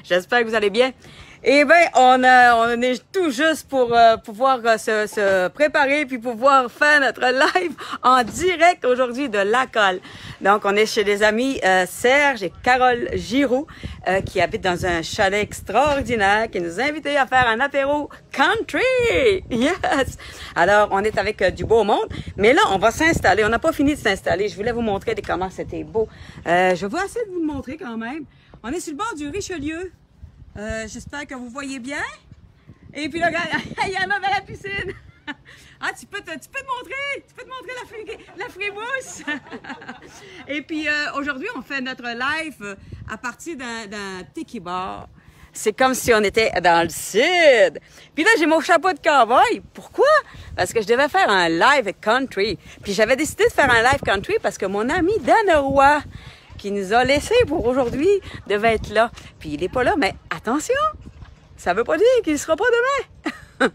J'espère que vous allez bien. Eh bien, on est tout juste pour pouvoir se préparer puis pouvoir faire notre live en direct aujourd'hui de La Colle. Donc, on est chez des amis Serge et Carole Giroux qui habitent dans un chalet extraordinaire qui nous a invités à faire un apéro country. Yes! Alors, on est avec du beau monde, mais là, on va s'installer. On n'a pas fini de s'installer. Je voulais vous montrer comment c'était beau. Je vais essayer de vous le montrer quand même. On est sur le bord du Richelieu. J'espère que vous voyez bien. Et puis là, il y en a dans la piscine. Ah, tu peux te montrer la frimousse. Et puis aujourd'hui, on fait notre live à partir d'un tiki bar. C'est comme si on était dans le sud. Puis là, j'ai mon chapeau de cowboy. Pourquoi? Parce que je devais faire un live country. Puis j'avais décidé de faire un live country parce que mon ami Dan Roy, qui nous a laissé pour aujourd'hui, devait être là. Puis il n'est pas là, mais attention, ça veut pas dire qu'il ne sera pas demain.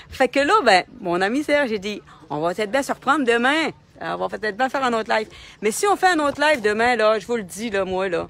Fait que là, ben, mon ami Serge, j'ai dit, on va peut-être bien se reprendre demain. On va peut-être bien faire un autre live. Mais si on fait un autre live demain, là, je vous le dis, là, moi, là,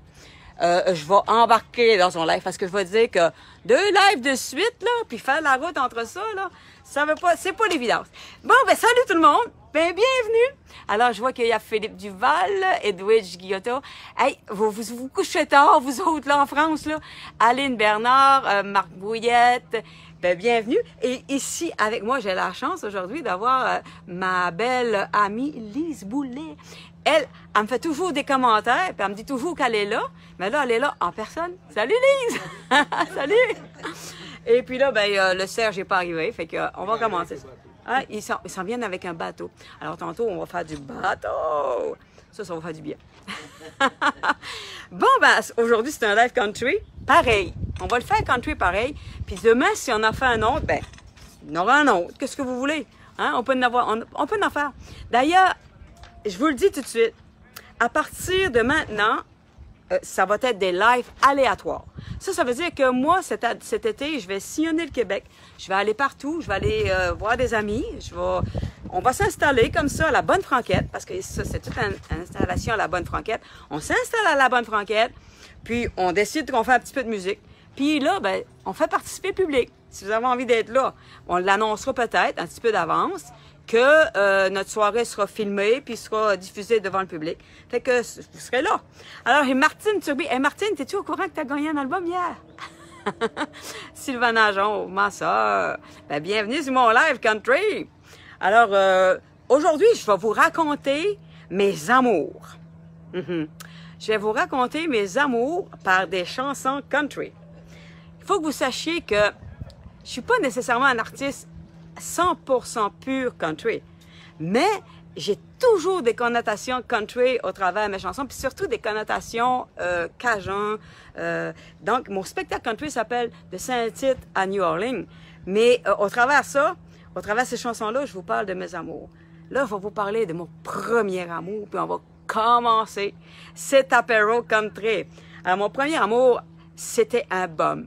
je vais embarquer dans son live parce que je vais dire que 2 lives de suite, là, puis faire la route entre ça, là, ça veut pas, c'est pas l'évidence. Bon, ben, salut tout le monde! Ben, bienvenue! Alors, je vois qu'il y a Philippe Duval, Edwidge Guillotot. Hey, vous couchez tard, vous autres, là, en France, là. Aline Bernard, Marc Brouillette. Ben, bienvenue. Et ici, avec moi, j'ai la chance aujourd'hui d'avoir ma belle amie Lise Boulet. Elle me fait toujours des commentaires, puis elle me dit toujours qu'elle est là. Mais là, elle est là en personne. Salut, Lise! Salut! Et puis là, ben, le Serge n'est pas arrivé, fait que on va commencer. Ah, ils s'en viennent avec un bateau. Alors, tantôt, on va faire du bateau. Ça va faire du bien. Bon, ben, aujourd'hui, c'est un live country. Pareil. On va le faire country pareil. Puis demain, si on en fait un autre, ben, on aura un autre. Qu'est-ce que vous voulez? Hein? On peut en faire. D'ailleurs, je vous le dis tout de suite. À partir de maintenant, ça va être des lives aléatoires. Ça veut dire que moi, cet été, je vais sillonner le Québec. Je vais aller partout. Je vais aller voir des amis. On va s'installer comme ça à la Bonne Franquette, parce que ça, c'est toute une installation à la Bonne Franquette. On s'installe à la Bonne Franquette, puis on décide qu'on fait un petit peu de musique. Puis là, ben, on fait participer le public. Si vous avez envie d'être là, on l'annoncera peut-être un petit peu d'avance, que notre soirée sera filmée puis sera diffusée devant le public. Fait que vous serez là. Alors, et Martine Turby. Hey, Martine, t'es-tu au courant que t'as gagné un album hier? Sylvain Najon, ma soeur. Ben, bienvenue sur mon live country. Alors, aujourd'hui, je vais vous raconter mes amours. Je vais vous raconter mes amours par des chansons country. Il faut que vous sachiez que je suis pas nécessairement un artiste 100% pur country, mais j'ai toujours des connotations country au travers de mes chansons, puis surtout des connotations cajun. Donc, mon spectacle country s'appelle de Saint-Tite à New Orleans, mais au travers de ces chansons-là, je vous parle de mes amours. Là, je vais vous parler de mon premier amour, puis on va commencer cet apéro country. Alors, mon premier amour, c'était un bum.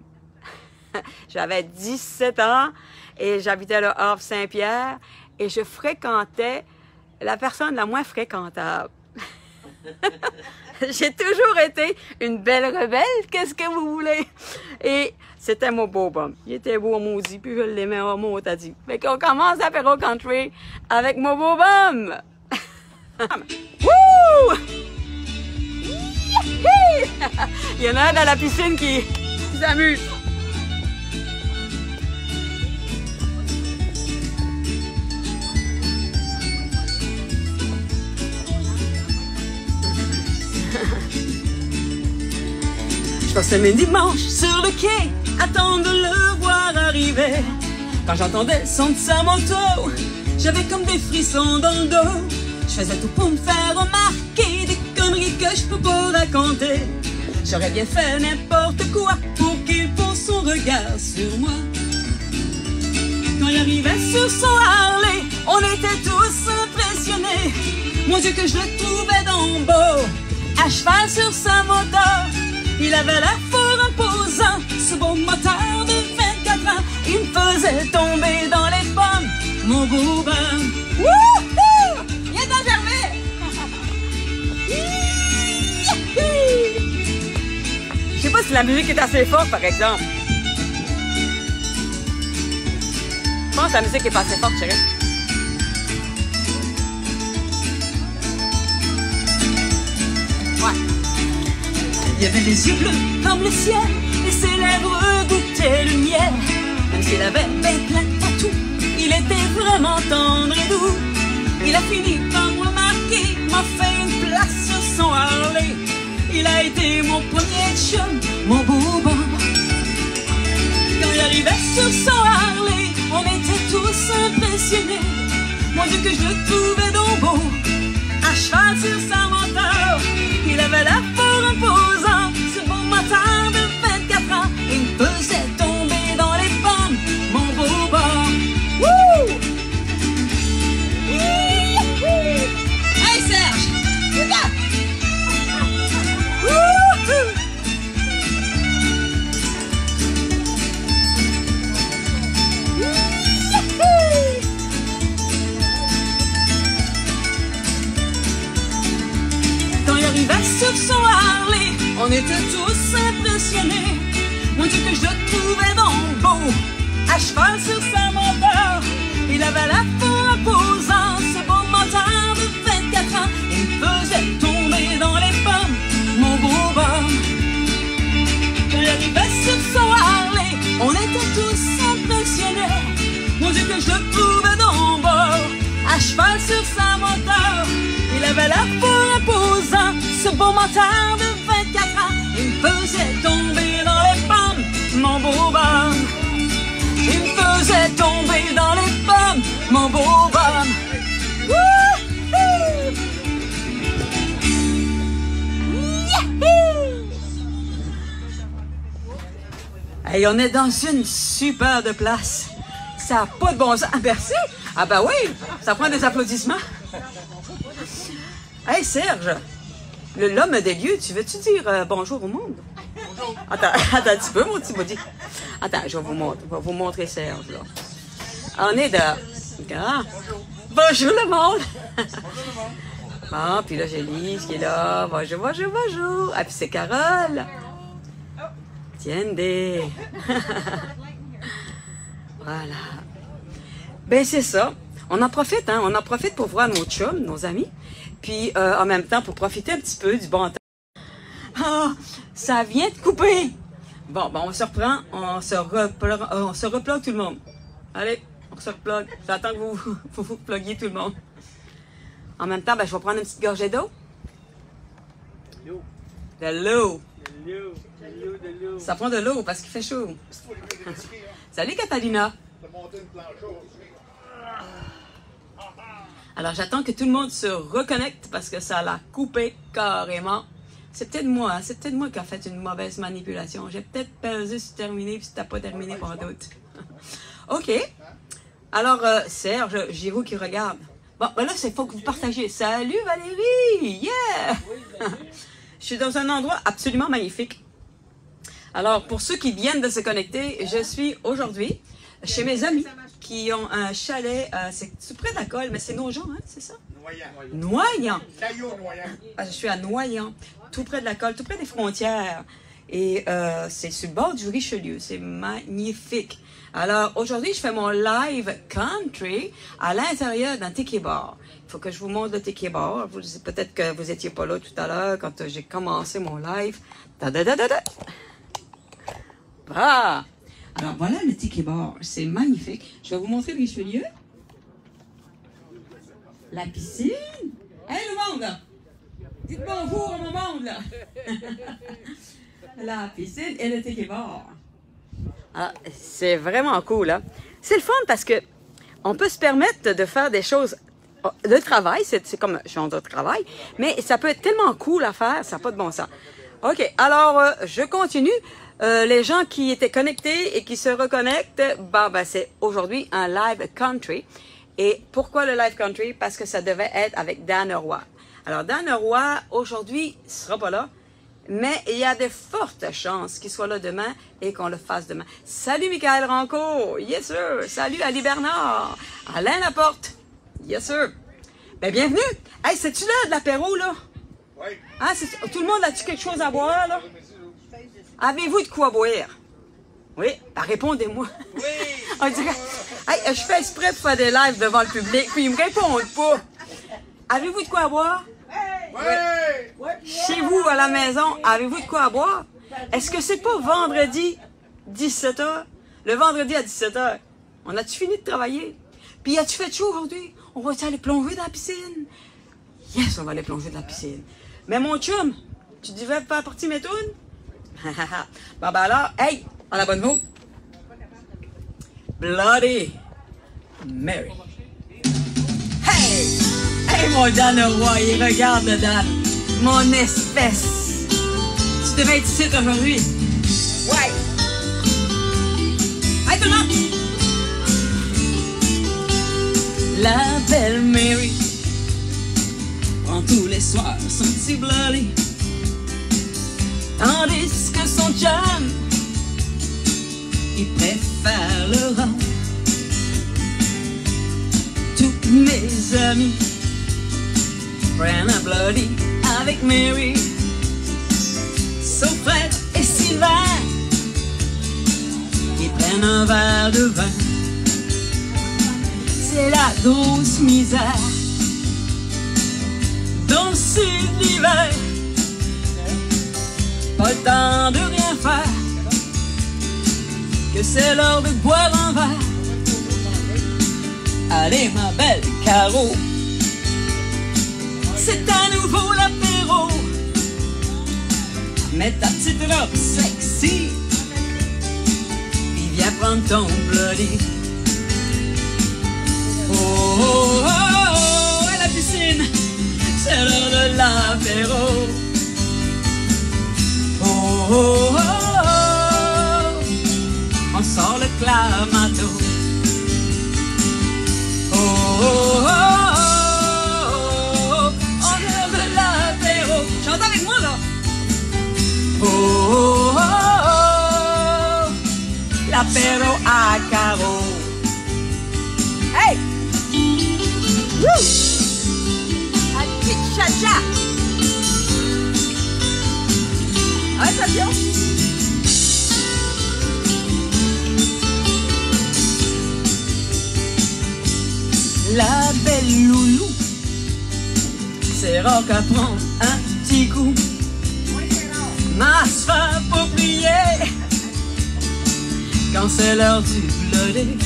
J'avais 17 ans et j'habitais le Havre Saint-Pierre et je fréquentais la personne la moins fréquentable. J'ai toujours été une belle rebelle, qu'est-ce que vous voulez? Et c'était mon beau bum. Il était beau, maudit, puis je l'aimais, oh, mon t'as dit. Fait qu'on commence l'apéro country avec mon beau bum. Wouh! Il y en a un dans la piscine qui s'amuse. Je passais mes dimanches sur le quai, attendre de le voir arriver. Quand j'entendais son de sa moto, j'avais comme des frissons dans le dos. Je faisais tout pour me faire remarquer des conneries que je peux pas raconter. J'aurais bien fait n'importe quoi pour qu'il pose son regard sur moi. Quand il arrivait sur son Harley, on était tous impressionnés. Mon Dieu que je le trouvais donc beau, à cheval sur sa moto. Il avait l'air fort imposant, ce beau moteur de 24 ans. Il me faisait tomber dans les pommes, mon beau bum. Wouhou! Il est dans Gervais! Je sais pas si la musique est assez forte, par exemple. Je pense que la musique est pas assez forte, chérie. Ouais. Il avait les yeux bleus comme le ciel et ses lèvres goûtaient le miel. Même s'il avait bien plein de tatous, il était vraiment tendre et doux. Il a fini par me remarquer, m'a fait une place sur son Harley. Il a été mon premier chum, mon beau Bob. Quand il arrivait sur son Harley, on était tous impressionnés. Mon Dieu que je le trouvais donc beau. À cheval sur sa moteur, il avait la fort imposant. Ce beau moteur de 24 ans, il me faisait tomber dans les pommes, mon beau Bob. Wouh! Hey Serge! Regarde! Quand il arrivait sur son Harley, on était tous impressionnés. Mon Dieu que je le trouvais donc beau. À cheval sur sa moteur, il avait la peau imposante. Ce beau moteur de 24 ans, il me faisait tomber dans les pommes, mon beau Bob. Quand il arrivait sur son Harley, on était tous impressionnés. Mon Dieu que je le trouvais donc beau. À cheval sur sa moteur, il avait la peau imposant. Ce beau moteur de 24 ans, il me faisait tomber dans les pommes, mon beau Bob. Il me faisait tomber dans les pommes, mon beau Bob. Hey, on est dans une super de place. Ça n'a pas de bon sens. Ah, merci. Ah ben oui, ça prend des applaudissements. Hey Serge, l'homme des lieux, tu veux-tu dire bonjour au monde? Bonjour. Attends un petit peu, mon petit body. Attends, je vais vous montrer Serge, là. On est de... Ah. Bonjour le monde. Bon, puis là, j'ai Lise qui est là. Bonjour, bonjour, bonjour. Ah, puis c'est Carole. Tiendez. Voilà. Ben, c'est ça. On en profite, hein. On en profite pour voir nos chums, nos amis. Puis, en même temps, pour profiter un petit peu du bon temps. Ah, ça vient de couper. Bon, on se reprend. On se replogue tout le monde. Allez, on se replogue. J'attends que vous pluguiez tout le monde. En même temps, ben, je vais prendre une petite gorgée d'eau. De l'eau. Ça prend de l'eau parce qu'il fait chaud. Salut Catalina. Alors j'attends que tout le monde se reconnecte parce que ça l'a coupé carrément. C'est peut-être moi, hein? C'est peut-être moi qui a fait une mauvaise manipulation. J'ai peut-être pesé sur terminer puis t'as pas terminé pour d'autres. OK. Alors Serge Giroux qui regarde. Bon, ben là, c'est faut que vous partagiez. Salut Valérie! Yeah! Je suis dans un endroit absolument magnifique. Alors, pour ceux qui viennent de se connecter, je suis aujourd'hui chez mes amis qui ont un chalet, c'est près de la Colle, mais c'est Nogent, hein, c'est ça? Noyant. Je suis à Noyant, tout près de la Colle, tout près des frontières. Et c'est sur le bord du Richelieu, c'est magnifique. Alors, aujourd'hui, je fais mon live country à l'intérieur d'un tiki bar. Il faut que je vous montre le tiki bar. Peut-être que vous n'étiez pas là tout à l'heure quand j'ai commencé mon live. Ah! Alors, voilà le tiki bar. C'est magnifique. Je vais vous montrer le Richelieu. La piscine. Hey, le monde, là! Dites bonjour à mon monde, là! La piscine et le tiki bar. Ah, c'est vraiment cool, hein? C'est le fun parce que on peut se permettre de faire des choses. Le travail, c'est comme je suis en travail, mais ça peut être tellement cool à faire, ça n'a pas de bon sens. OK, alors je continue. Les gens qui étaient connectés et qui se reconnectent, ben c'est aujourd'hui un live country. Et pourquoi le live country? Parce que ça devait être avec Dan Roy. Alors Dan Roy, aujourd'hui, il ne sera pas là. Mais il y a de fortes chances qu'il soit là demain et qu'on le fasse demain. Salut Michael Rancourt, yes sir. Salut Ali Bernard, Alain Laporte, yes sir. Ben bienvenue. Hey, c'est-tu là de l'apéro là? Oui. Ah, tout le monde a-tu quelque chose à boire là? Avez-vous de quoi boire? Oui, ben répondez-moi. Oui! On dirait, hey, je fais exprès pour faire des lives devant le public, puis ils me répondent pas. Avez-vous de quoi boire? Oui! Chez vous, à la maison, avez-vous de quoi boire? Est-ce que c'est pas vendredi 17h? Le vendredi à 17h. On a-tu fini de travailler? Puis as-tu fait chaud aujourd'hui? On va-tu aller plonger dans la piscine? Yes, on va aller plonger dans la piscine. Mais mon chum, tu devais faire partie de mes tunes? Bon ben alors, hey, en la bonne mot. Bloody Mary. Hey! Hey mon Dan Roy, il regarde le Dan. Mon espèce. Tu devais être ici aujourd'hui. Ouais. Hey tout le monde! La belle Mary prend tous les soirs son petit bloody, tandis que son chum, il préfère le rhum. Tous mes amis prennent un bloody avec Mary, sauf Fred et Sylvain, ils prennent un verre de vin. C'est la grosse misère dans le sud l'hiver. Pas le temps de rien faire, que c'est l'heure de boire un verre. Allez ma belle Caro, c'est à nouveau l'apéro. Mets ta petite robe sexy, puis viens prendre ton bloody. Oh, oh, oh, oh, à la piscine, c'est l'heure de l'apéro. Oh, oh, oh, oh, on sort le clamato. Oh, oh, oh, oh, on est de l'apéro. Chante avec moi là. Oh, oh, oh, l'apéro à carreaux. Hey! Woo! Un petit cha-cha! Attention! La belle loulou, c'est rare qu'à prendre un petit coup. Masse faire pour plier quand c'est l'heure du bloody.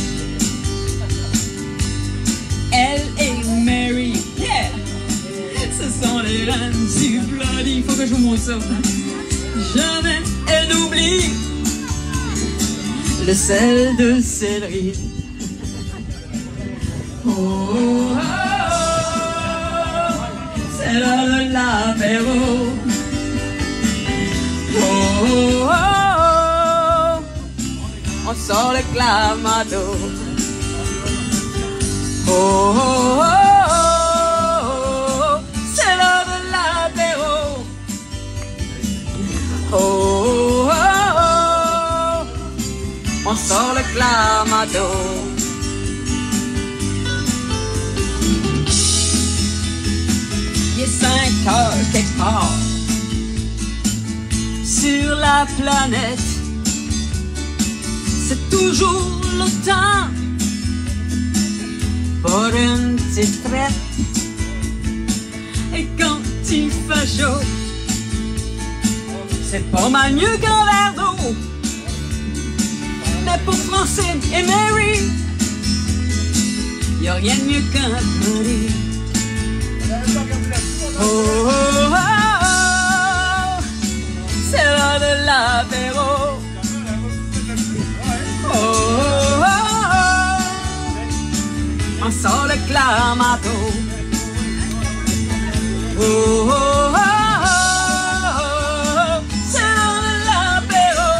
Elle et Mary, yeah, ce sont les reines du bloody. Faut que je vous montre ça. Jamais elle n'oublie le sel de céleri. Oh, oh, oh, c'est l'heure de l'apéro. Oh, oh, oh, on sort le clamato. Oh, oh, oh, oh, c'est l'heure de l'apéro. Oh, oh, oh, on sort le clamato. Il est 5 heures quelque part sur la planète. C'est toujours le temps pour une petite traite. Et quand il fait chaud, c'est pas mal mieux qu'un verre d'eau. Mais pour Francine et Mary, y'a rien de mieux qu'un bloody. Oh, oh, oh, oh, c'est l'heure de l'apéro. Oh, oh, oh, on sort le clamato. Oh, oh, oh, oh, c'est l'heure de l'apéro.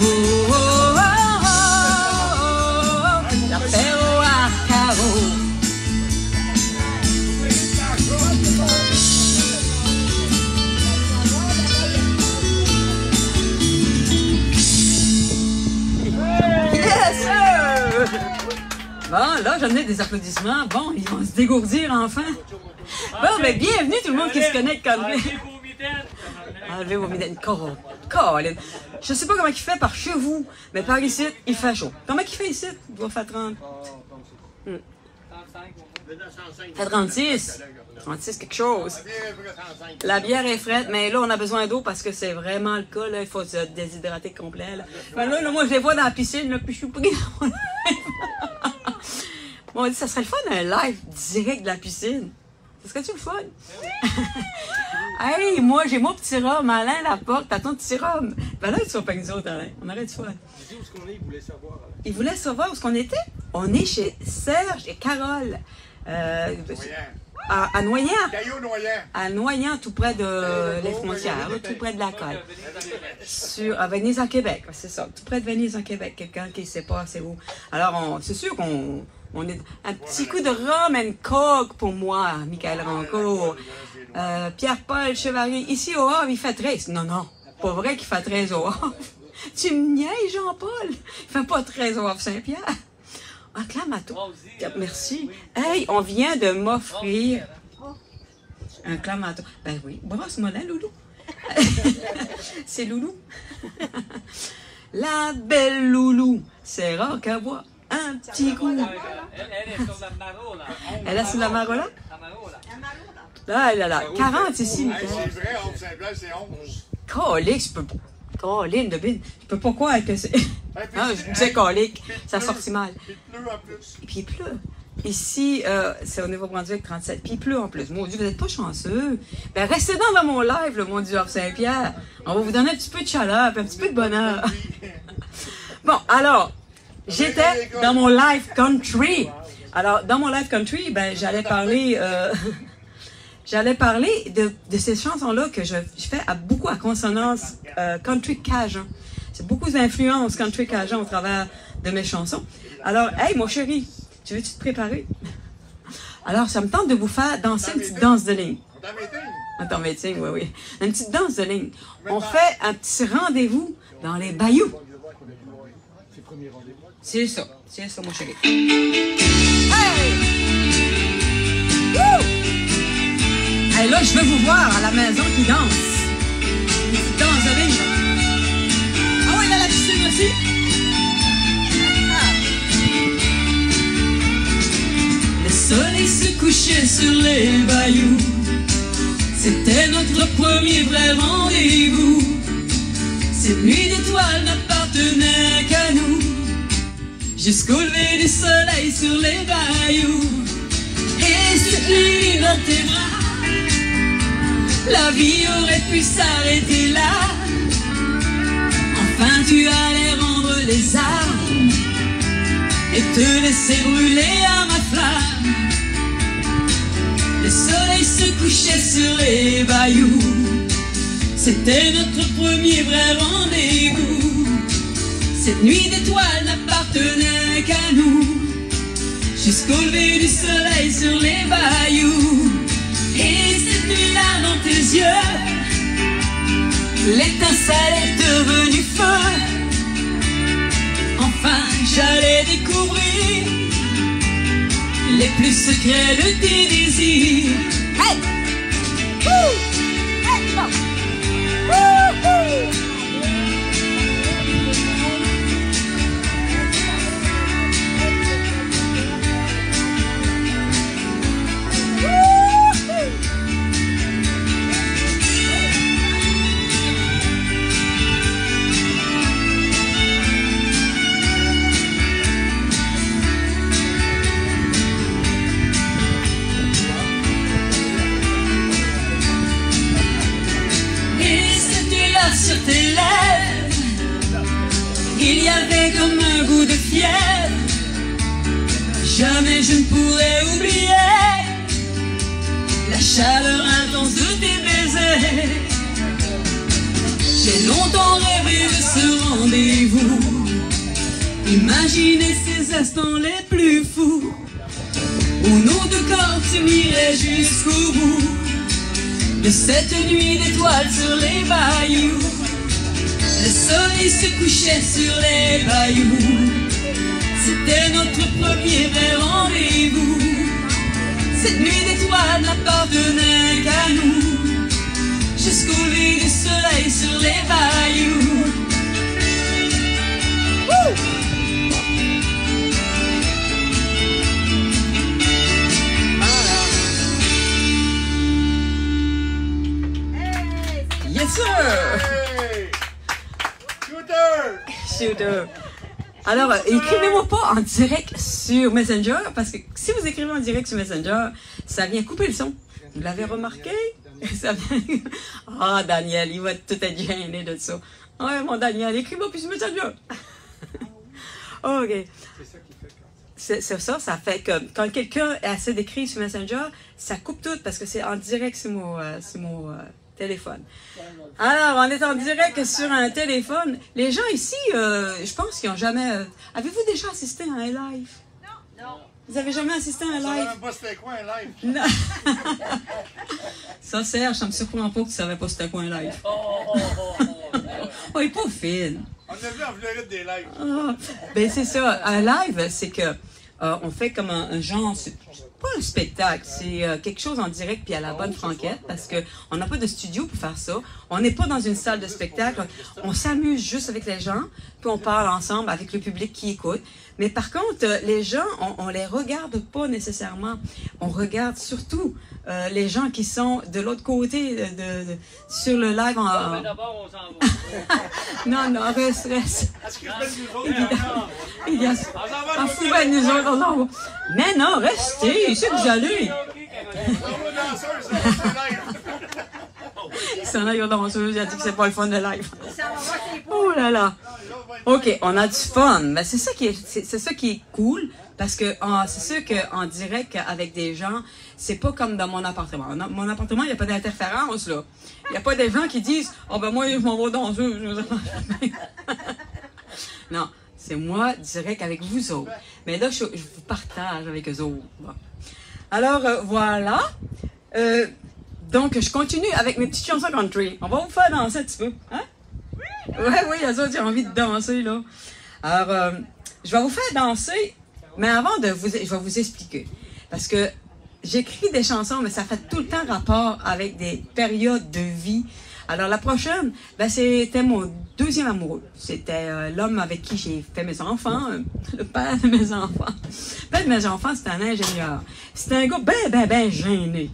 Oh, oh, oh, oh, l'apéro à carreaux. Yes, sir! Bon, là, j'en ai des applaudissements. Bon, ils vont se dégourdir enfin. Bon, ben, bienvenue tout le monde qui se connecte comme lui. Enlevez vos mitaines. Colin. Je sais pas comment il fait par chez vous, mais par ici, il fait chaud. Comment il fait ici? Il doit faire 30. Il fait 36. 36 quelque chose. La bière est frette, mais là, on a besoin d'eau parce que c'est vraiment le cas. Là, il faut se déshydrater complet. Là. Mais là, moi, je les vois dans la piscine, là, puis je suis pris dans mon live. Bon, on dit, ça serait le fun un live direct de la piscine. Ça serait-tu le fun? Hey, moi, j'ai mon petit rhum. Alain Laporte, t'as ton petit rhum. Ben là, tu vas pas nous autres, Alain. On arrête de fun. Il dit où est-ce qu'on est, il voulait savoir. Il voulait savoir où est-ce qu'on était. On est chez Serge et Carole. À Noyant. Caillou Noyant. À Noyant, tout près de les frontières, tout près de la colle. À Venise en Québec, c'est ça. Tout près de Venise en Québec. Quelqu'un qui ne sait pas c'est où. Alors, c'est sûr qu'on est un petit coup de rhum and coke pour moi, Michael Rancourt. Pierre-Paul Chevalier. Ici au Havre, il fait 13. Non, pas vrai qu'il fait 13 au Havre. Tu me niaises, Jean-Paul. Il fait pas 13 au Havre Saint-Pierre. Un clamato. Merci. Hey, on vient de m'offrir un clamato. Ben oui, brosse-moi là, Loulou. C'est Loulou. La belle Loulou. C'est rare qu'elle voit un petit coup. Elle est sur la maro, là. Elle est sur la maro, là? La maro, là. Là, elle a 40 ici, Hey, Michael. c'est vrai, on Saint-Blanc, c'est 11. Colique, je peux pas. Colique de bine. Je peux pas croire que c'est. Ah, je disais colique. Ça sortit mal. Puis il pleut en plus. Et puis il pleut. Ici, c'est au Nouveau-Brunswick 37. Puis il pleut en plus. Mon Dieu, vous n'êtes pas chanceux. Ben, restez dans mon live, le mon Dieu, hors Saint-Pierre. On va vous donner un petit peu de chaleur, puis un petit peu de bonheur. Bon, alors, j'étais dans mon live country. Alors, dans mon live country, ben, j'allais parler de ces chansons-là que je fais beaucoup à consonance country cajun. C'est beaucoup d'influence country cajun au travers de mes chansons. Alors, hey, mon chéri, tu veux-tu te préparer? Alors, ça me tente de vous faire danser une petite danse de ligne. Dans mes meeting, oui. Une petite danse de ligne. On fait un petit rendez-vous dans les bayous. C'est ça, mon chéri. Hey! Woo! Hey, là, je veux vous voir à la maison qui danse. Une petite danse de ligne. Ah oui, là, la piscine aussi. Le soleil se couchait sur les bayous. C'était notre premier vrai rendez-vous. Cette nuit d'étoiles n'appartenait qu'à nous. Jusqu'au lever du soleil sur les bayous. Et cette nuit dans tes bras, la vie aurait pu s'arrêter là. Enfin tu allais rendre les armes et te laisser brûler à ma flamme. Le soleil se couchait sur les bayous. C'était notre premier vrai rendez-vous. Cette nuit d'étoiles n'appartenait qu'à nous. Jusqu'au lever du soleil sur les bayous. Et cette nuit-là dans tes yeux, l'étincelle est devenue feu. Enfin j'allais découvrir les plus secrets de tes désirs. Hey! Woo! Hey, bon. Woo-hoo! Sur tes lèvres, il y avait comme un goût de fièvre. Jamais je ne pourrai oublier la chaleur intense de tes baisers. J'ai longtemps rêvé de ce rendez-vous, imaginé ces instants les plus fous, où nos deux corps s'uniraient jusqu'au bout de cette nuit d'étoiles sur les bayous. Le soleil se couchait sur les bayous. C'était notre premier vrai rendez-vous. Cette nuit d'étoiles n'appartenait qu'à nous. jusqu'au lever du soleil sur les bayous. Woo! Yes sir! Hey! Shooter! Shooter. Alors, écrivez-moi pas en direct sur Messenger, parce que si vous écrivez en direct sur Messenger, ça vient couper le son. Vous l'avez remarqué? Ça vient... Ah, Daniel, il va tout être gêné de ça. Ouais, mon Daniel, écris-moi plus sur Messenger. OK. C'est ça, ça fait que quand quelqu'un essaie d'écrire sur Messenger, ça coupe tout, parce que c'est en direct sur mon téléphone. Alors, on est en direct sur un téléphone. Les gens ici, je pense qu'ils n'ont jamais... Avez-vous déjà assisté à un live? Non. Vous avez jamais assisté à un Je savais live? même pas c'était quoi un live. Non. Ça, Serge, ça me surprend pas que tu savais pas c'était quoi un live. Oh, il est pas fine. On a vu en Floride des lives. Ah, ben c'est ça. Un live, c'est que on fait comme un genre, c'est pas un spectacle, c'est quelque chose en direct puis à la bonne franquette, parce que on n'a pas de studio pour faire ça. On n'est pas dans une salle de spectacle. On s'amuse juste avec les gens, puis on parle ensemble avec le public qui écoute. Mais par contre, les gens, on les regarde pas nécessairement. On regarde surtout les gens qui sont de l'autre côté sur le live. Mais d'abord, on s'en va. Non, reste. Est-ce que je peux nous autres? Il y a... En fou, ben, nous autres, on s'en va. Mais non, restez, c'est que vous allez. On va danseuse, c'est un live. Il s'en aille aux danseuses, il a dit que c'est pas le fun de live. Oh là là. OK, on a du fun. Mais c'est ça qui est cool, parce que c'est sûr qu'en direct avec des gens, c'est pas comme dans mon appartement. Mon appartement, il n'y a pas d'interférence, là. Il n'y a pas des gens qui disent « Oh ben moi, je m'en vais danseuse. » Non, c'est moi direct avec vous autres. Mais là, je vous partage avec eux autres. Bon. Alors, voilà. Donc, je continue avec mes petites chansons country. On va vous faire danser un petit peu. Hein? Oui, les autres, j'ai envie de danser, là. Alors, je vais vous faire danser, mais avant je vais vous expliquer. Parce que j'écris des chansons, mais ça fait tout le temps rapport avec des périodes de vie. Alors, la prochaine, ben, c'était mon deuxième amoureux. C'était l'homme avec qui j'ai fait mes enfants, le père de mes enfants. Le père de mes enfants, c'était un ingénieur. C'était un gars ben gêné.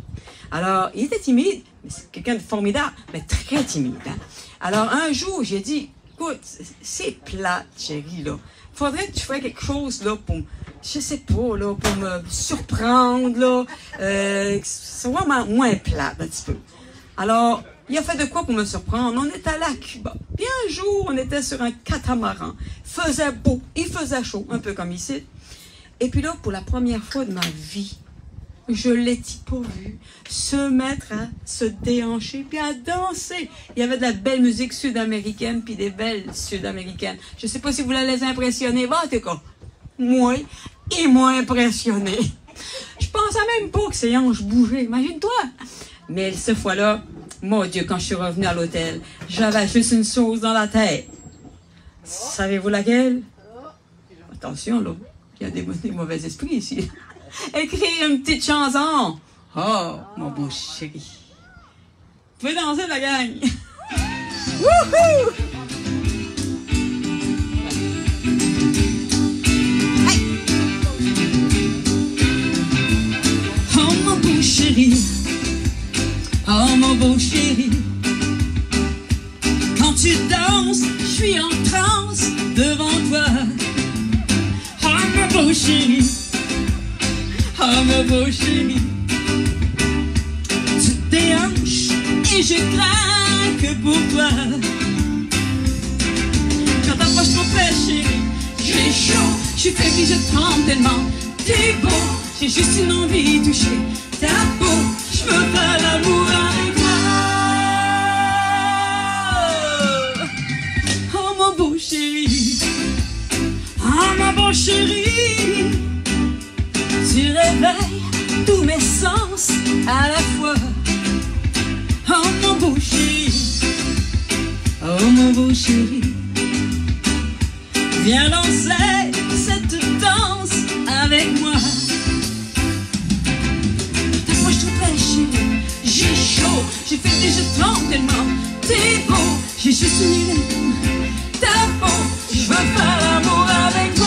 Alors, il était timide, mais c'est quelqu'un de formidable, mais très timide. Hein? Alors, un jour, j'ai dit, écoute, c'est plate, chérie, là. Faudrait que tu fasses quelque chose, là, pour, je sais pas, là, pour me surprendre, là. C'est vraiment moins plate, un petit peu. Alors, il a fait de quoi pour me surprendre? On était allé à Cuba. Puis un jour, on était sur un catamaran. Faisait beau, il faisait chaud, un peu comme ici. Et puis là, pour la première fois de ma vie, je l'ai pas vu se mettre à se déhancher puis à danser. Il y avait de la belle musique sud-américaine puis des belles sud-américaines. Je sais pas si vous voulez les impressionner. En tout cas, moi, ils m'ont impressionné. Je pensais même pas que ses hanches bougeaient. Imagine-toi. Mais cette fois-là, mon Dieu, quand je suis revenue à l'hôtel, j'avais juste une chose dans la tête. Savez-vous laquelle? Attention, là. Il y a des mauvais esprits ici. Écrire une petite chanson. Oh, mon beau chéri. Vous pouvez danser, la gang. Wouhou! Hey! Oh, mon beau chéri. Oh, mon beau chéri. Quand tu danses, je suis en transe devant toi. Oh, mon beau chéri. Oh, mon beau chéri, tu te déhanches et je craque pour toi. Quand t'approches trop près, chéri, j'ai chaud, je suis faible, je tremble tellement. T'es beau, j'ai juste une envie de toucher ta peau. Je veux faire l'amour avec toi. Oh, mon beau chéri, oh, mon beau chéri. Tu réveilles tous mes sens à la fois. Oh, mon beau chéri, oh, mon beau chéri, viens danser cette danse avec moi. Je t'approche tout près, chéri, j'ai chaud, j'ai fait et je tremble tellement. T'es beau, j'ai juste une idée. T'as beau, je veux faire l'amour avec toi.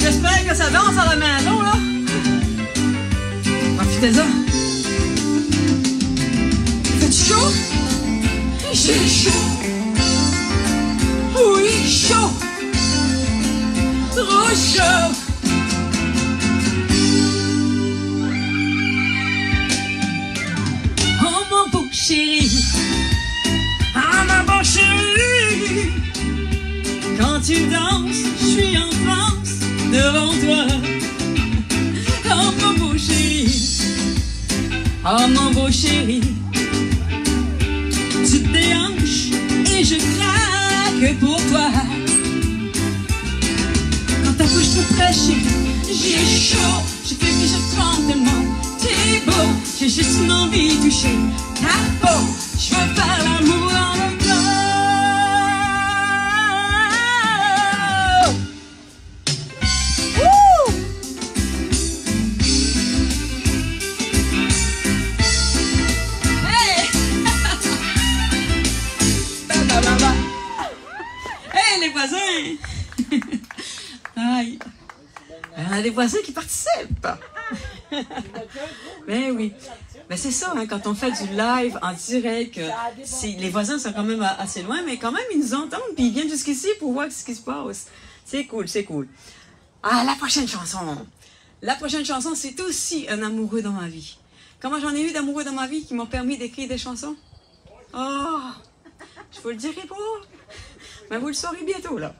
J'espère que ça danse à la maison, là. Profitez-en. Faites chaud? J'ai chaud. Oui, chaud. Trop chaud. Oh mon beau chéri. Ah ma beau chéri. Quand tu danses, je suis en transe devant toi. Oh mon beau chéri. Oh mon beau chéri. Tu te déhanches et je craque pour toi. Quand ta bouche me fraîchit, j'ai chaud. Je fais que je tremble tellement. T'es beau, j'ai juste une envie de toucher ta peau. Je veux faire l'amour avec toi. Hey les voisins! Aïe! On a des voisins qui participent! Ben oui. Ben c'est ça, hein, quand on fait du live en direct, les voisins sont quand même assez loin, mais quand même ils nous entendent, puis ils viennent jusqu'ici pour voir ce qui se passe. C'est cool, c'est cool. Ah, la prochaine chanson! La prochaine chanson, c'est aussi un amoureux dans ma vie. Comment j'en ai eu d'amoureux dans ma vie qui m'ont permis d'écrire des chansons? Oh! Je vous le dirai pas, mais vous le saurez bientôt, là.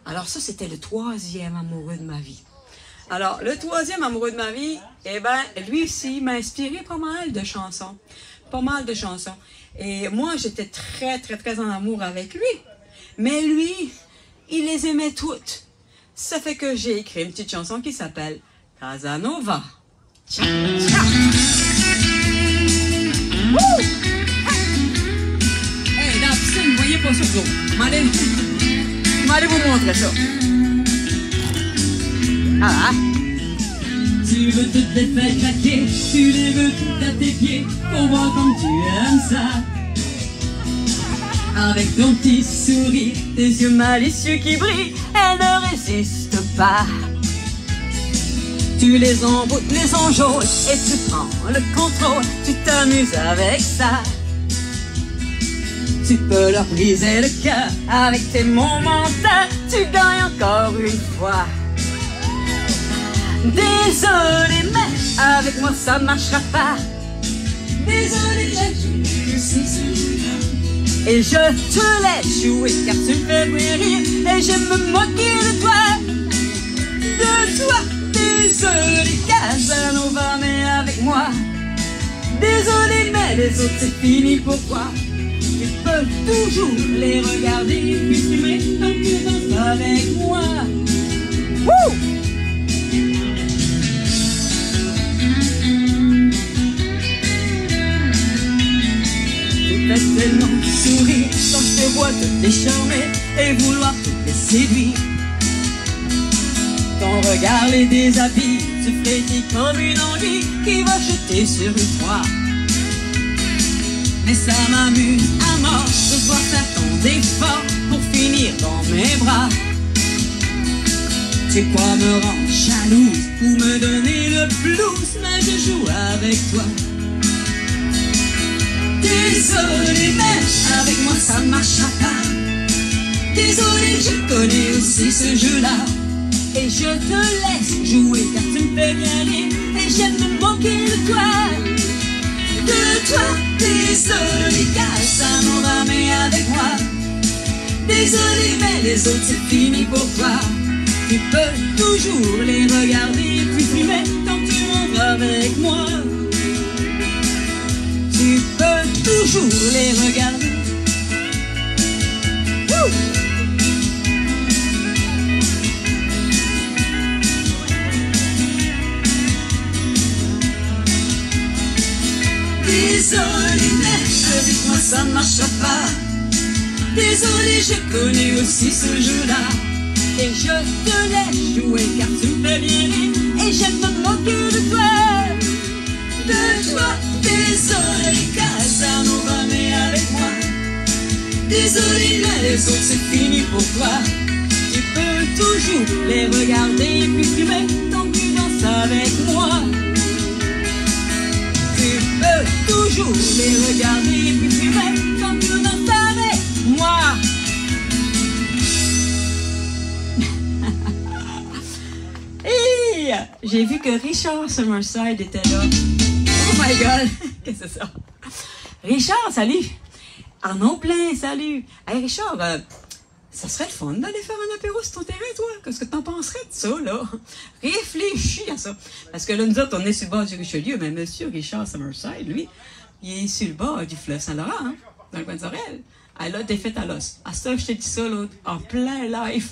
Alors ça, c'était le troisième amoureux de ma vie. Alors, le troisième amoureux de ma vie, eh ben, lui aussi m'a inspiré pas mal de chansons. Pas mal de chansons. Et moi, j'étais très, très, très en amour avec lui. Mais lui, il les aimait toutes. Ça fait que j'ai écrit une petite chanson qui s'appelle Casanova. Ciao, ciao. Hey, dans la piscine, vous voyez pas ça, gros. M'allez vous montrer ça. Ah, ah. Tu veux toutes les faire craquer, tu les veux toutes à tes pieds, pour voir comme tu aimes ça. Avec ton petit sourire, tes yeux malicieux qui brillent, elle ne résiste pas. Tu les emboutes, les enjôles, et tu prends le contrôle, tu t'amuses avec ça. Tu peux leur briser le cœur, avec tes mots menteurs, tu gagnes encore une fois. Désolé, mais avec moi ça marchera pas. Désolé, j'ai et je te laisse jouer car tu me fais rire et je me moquer de toi. De toi, désolé Casanova, mais avec moi. Désolé, mais les autres c'est fini, pourquoi? Tu peux toujours les regarder puis fumer tant que tu danses avec moi. Wouh! Tu fais tellement sourire quand je te vois te décharmer et vouloir te séduire. Ton regard les déshabille, tu frétilles comme une anguille qui va jeter sur une proie. Mais ça m'amuse à mort de voir faire ton effort pour finir dans mes bras. Tu crois me rendre jalouse ou me donner le blues, mais je joue avec toi. Désolé, mais avec moi ça ne marchera pas. Désolé, je connais aussi ce jeu-là. Et je te laisse jouer car tu me fais bien rire. Et j'aime me moquer de toi. Désolé car ça n'en va mais avec moi. Désolé mais les autres c'est fini pour toi. Tu peux toujours les regarder puis fumer tant que tu rentres avec moi. Tu peux toujours les regarder. Woo! Désolé mais avec moi ça marche pas. Désolé je connais aussi ce jeu-là. Et je te laisse jouer car tu me fais bien rire. Et j'aime me moquer de toi. Désolé car ça n'en va mais avec moi. Désolé mais les autres c'est fini pour toi. Tu peux toujours les regarder puis fumer tant que tu danses avec moi. Tu peux toujours les regarder puis fumer tant que tu danses avec moi. Hey! J'ai vu que Richard Summerside était là. Oh my God! Qu'est-ce que c'est ça? Richard, salut! Arnaud Plein, salut! Hey Richard, ça serait le fun d'aller faire un apéro sur ton terrain, toi? Qu'est-ce que t'en penserais de ça, là? Réfléchis à ça. Parce que là, nous autres, on est sur le bord du Richelieu, mais monsieur Richard Summerside, lui, il est sur le bord du fleuve Saint-Laurent, hein? Dans le coin de Sorel. Ah là, t'es fait à l'os. À ça, je t'ai dit ça, là, en plein live.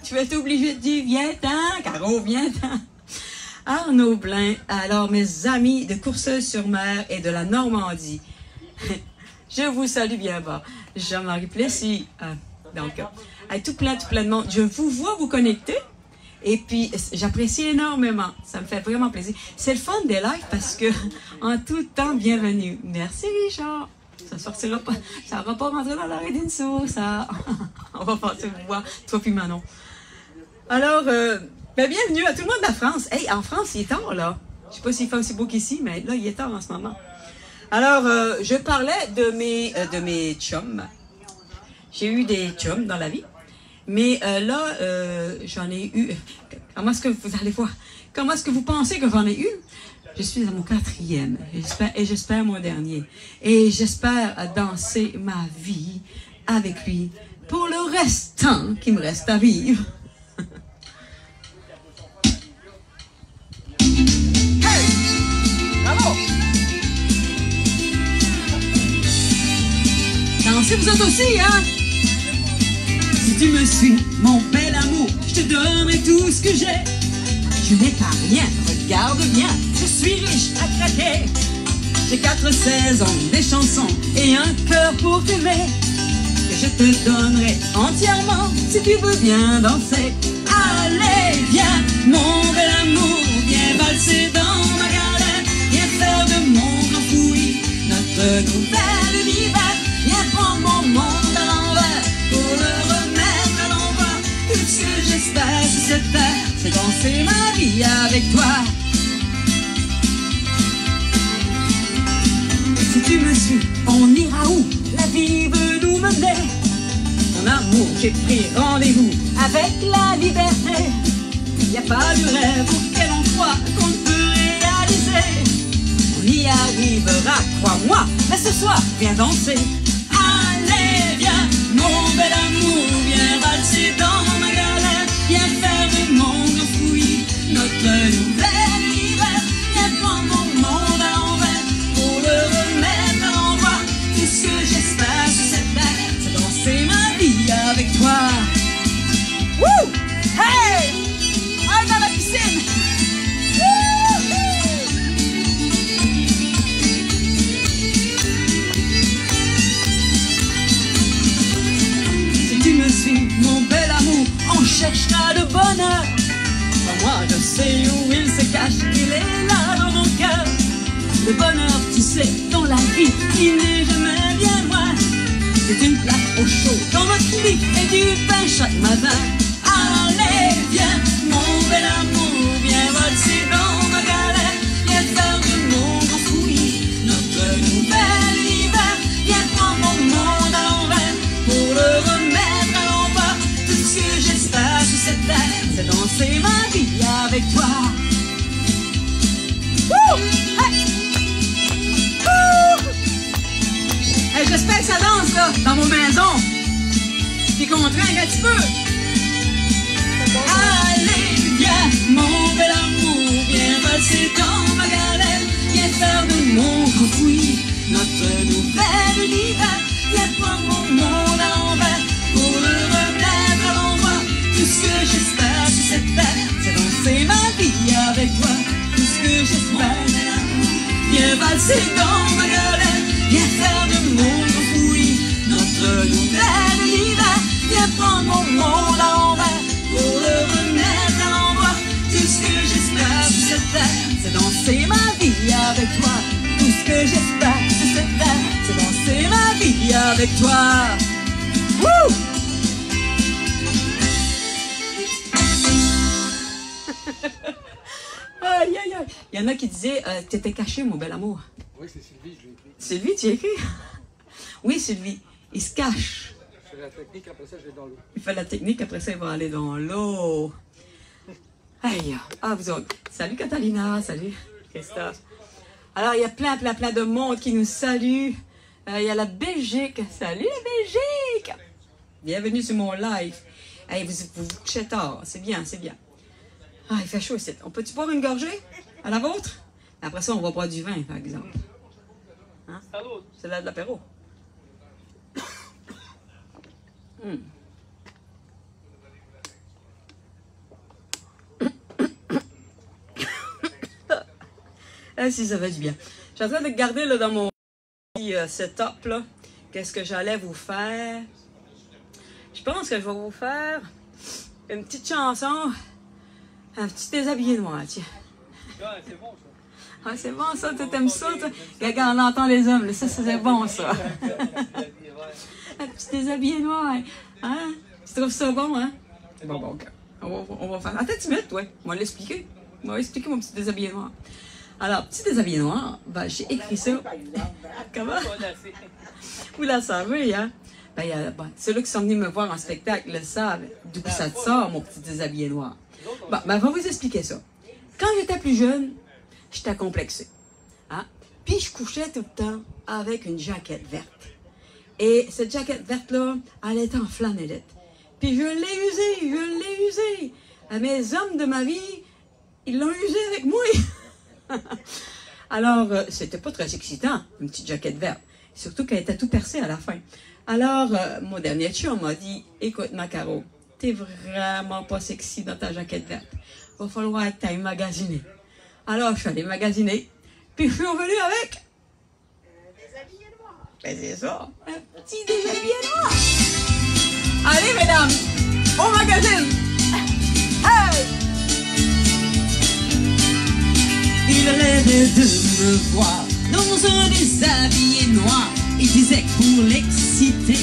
Tu vas être obligé de dire, viens-t'en, Caro, viens-t'en. Arnaud Blain, alors mes amis de Courseulles-sur-Mer et de la Normandie, je vous salue bien bas. Jean-Marie Plessis, tout plein de monde. Je vous vois vous connecter et puis j'apprécie énormément. Ça me fait vraiment plaisir. C'est le fun des lives parce que en tout temps, bienvenue. Merci Richard. Ça sortira pas, ça va pas rentrer dans l'oreille d'une source, ça. On va passer vous voir, toi puis Manon. Alors, bienvenue à tout le monde de la France. Hey, en France, il est tard, là. Je sais pas s'il fait aussi beau qu'ici, mais là, il est tard en ce moment. Alors, je parlais de mes chums. J'ai eu des chums dans la vie. Mais là, j'en ai eu... Comment est-ce que vous allez voir? Comment est-ce que vous pensez que j'en ai eu? Je suis à mon 4e, et j'espère mon dernier. Et j'espère danser ma vie avec lui pour le restant qui me reste à vivre. Hey! Bravo! Dansez vous autres aussi, hein? Si tu me suis, mon bel amour, je te donnerai tout ce que j'ai. Je n'ai pas rien, regarde bien, je suis riche à craquer. J'ai 4 saisons, des chansons et un cœur pour t'aimer. Que je te donnerai entièrement si tu veux bien danser. Allez, viens, mon bel amour, viens valser dans ma galère. Viens faire de mon grand fouillis notre nouvel univers. Viens prendre mon monde à l'envers pour le remettre à l'envers. Tout ce que j'espère sur cette terre, c'est danser ma vie avec toi. Si tu me suis, on ira où la vie veut nous mener. Mon amour, j'ai pris rendez-vous avec la liberté. Y a pas de rêve auquel on croit qu'on ne peut réaliser. On y arrivera, crois-moi, mais ce soir, viens danser. Allez, viens, mon bel amour, viens valser dans ma galère. Viens faire de mon grand fouillis notre nouvel univers. Viens prendre mon monde à l'envers pour le remettre à l'endroit. Tout ce que j'espère sur cette terre, c'est danser ma vie avec toi. Wouh! Hey! Allez dans la piscine! Si tu me suis, mon bel amour, on cherchera le bonheur. Moi, je sais où il se cache, il est là dans mon cœur. Le bonheur, tu sais, dans la vie, il n'est jamais bien loin. C'est une place au chaud dans notre lit et du pain chaque matin. Allez, viens, mon bel amour, viens valser dans ma galère. Viens faire de mon grand fouillis notre nouvel univers. Viens prendre mon monde à l'envers pour le remettre j'espère sur cette terre, c'est danser ma vie avec toi. Wouh! Hey! Wouh! Hey, j'espère que ça danse là, dans vos maisons. Puis qu'on trinque un petit peu. Alléluia, mon bel amour, viens valser dans ma galère, viens faire de mon grand oui notre nouvel univers, viens prendre mon monde à l'envers pour le remettre à l'endroit. Tout ce que j'espère sur cette terre, c'est danser ma vie avec toi. Tout ce que j'espère, viens valser dans ma galère, viens faire de mon grand oui notre nouvel univers, viens prendre mon monde à l'envers pour le remettre à l'endroit. Tout ce que j'espère sur cette terre, c'est danser ma vie avec toi. Tout ce que j'espère sur cette terre, c'est danser ma vie avec toi. Wouh! Aïe, aïe, aïe. Il y en a qui disaient, t'étais caché, mon bel amour. Oui, c'est Sylvie, je l'ai écrit. Sylvie, tu as écrit? Oui, Sylvie. Il se cache. Je fais la technique, après ça, je vais dans l'eau. Il fait la technique, après ça, il va aller dans l'eau. Aïe, ah, vous autres. Salut Catalina, salut Christophe. Alors, il y a plein de monde qui nous salue. Il y a la Belgique. Salut la Belgique! Bienvenue sur mon live. Hey, vous vous couchez tard, c'est bien, c'est bien. Ah, il fait chaud ici. On peut-tu boire une gorgée à la vôtre? Après ça, on va boire du vin, par exemple. Hein? C'est là de l'apéro. Ah, si ça fait du bien. Je suis en train de garder là, dans mon petit setup, là, qu'est-ce que j'allais vous faire. Je pense que je vais vous faire une petite chanson, un petit déshabillé noir, tiens. Ouais, c'est bon ça. Ah, c'est bon ça, tu t'aimes ça, toi? Regarde, on entend les hommes, là, ça c'est bon ça. Un petit déshabillé noir, hein? Tu trouves ça bon, hein? Bon, ok. On va faire. Attends, tu mets, toi. On va l'expliquer. On va expliquer mon petit déshabillé noir. Alors, petit déshabillé noir, ben, j'ai écrit ça. Comment? Vous la savez, hein? Ben, ceux-là qui sont venus me voir en spectacle le savent d'où ça te sort, mon petit déshabillé noir. Bon, ben, je vais vous expliquer ça. Quand j'étais plus jeune, j'étais complexée. Hein? Puis, je couchais tout le temps avec une jaquette verte. Et cette jaquette verte-là, elle était en flanellette. Puis, je l'ai usée. Mes hommes de ma vie, ils l'ont usée avec moi. Alors, c'était pas très excitant, une petite jaquette verte. Surtout qu'elle était tout percée à la fin. Alors, mon dernier chum m'a dit, écoute, ma Caro, t'es vraiment pas sexy dans ta jaquette verte. Va falloir que t'ailles magasiner. Alors, je suis allée magasiner, puis je suis revenue avec déshabillé noir. Ben, c'est ça, un petit déshabillé noir. Allez, mesdames, au magazine. Hey! Il rêvait de me voir dans un déshabillé noir. Il disait que pour l'exciter,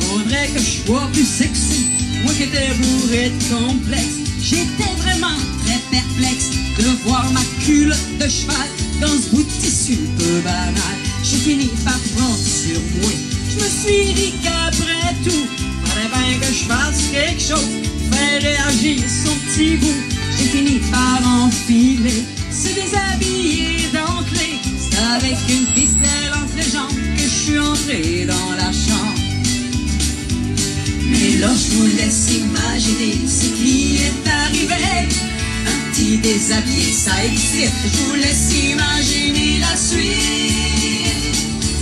faudrait que je sois plus sexy. Moi qui étais bourré de complexe, j'étais vraiment très perplexe de voir ma culotte de cheval dans ce bout de tissu peu banal. J'ai fini par prendre sur moi. Je me suis dit qu'après tout, fallait bien que je fasse quelque chose, faire réagir son petit bout. J'ai fini par enfiler se déshabiller d'entrée. C'est avec une ficelle entre les jambes que je suis entré dans la chambre. Mais là je vous laisse imaginer ce qui est arrivé. Un petit déshabillé, ça existe. Je vous laisse imaginer la suite.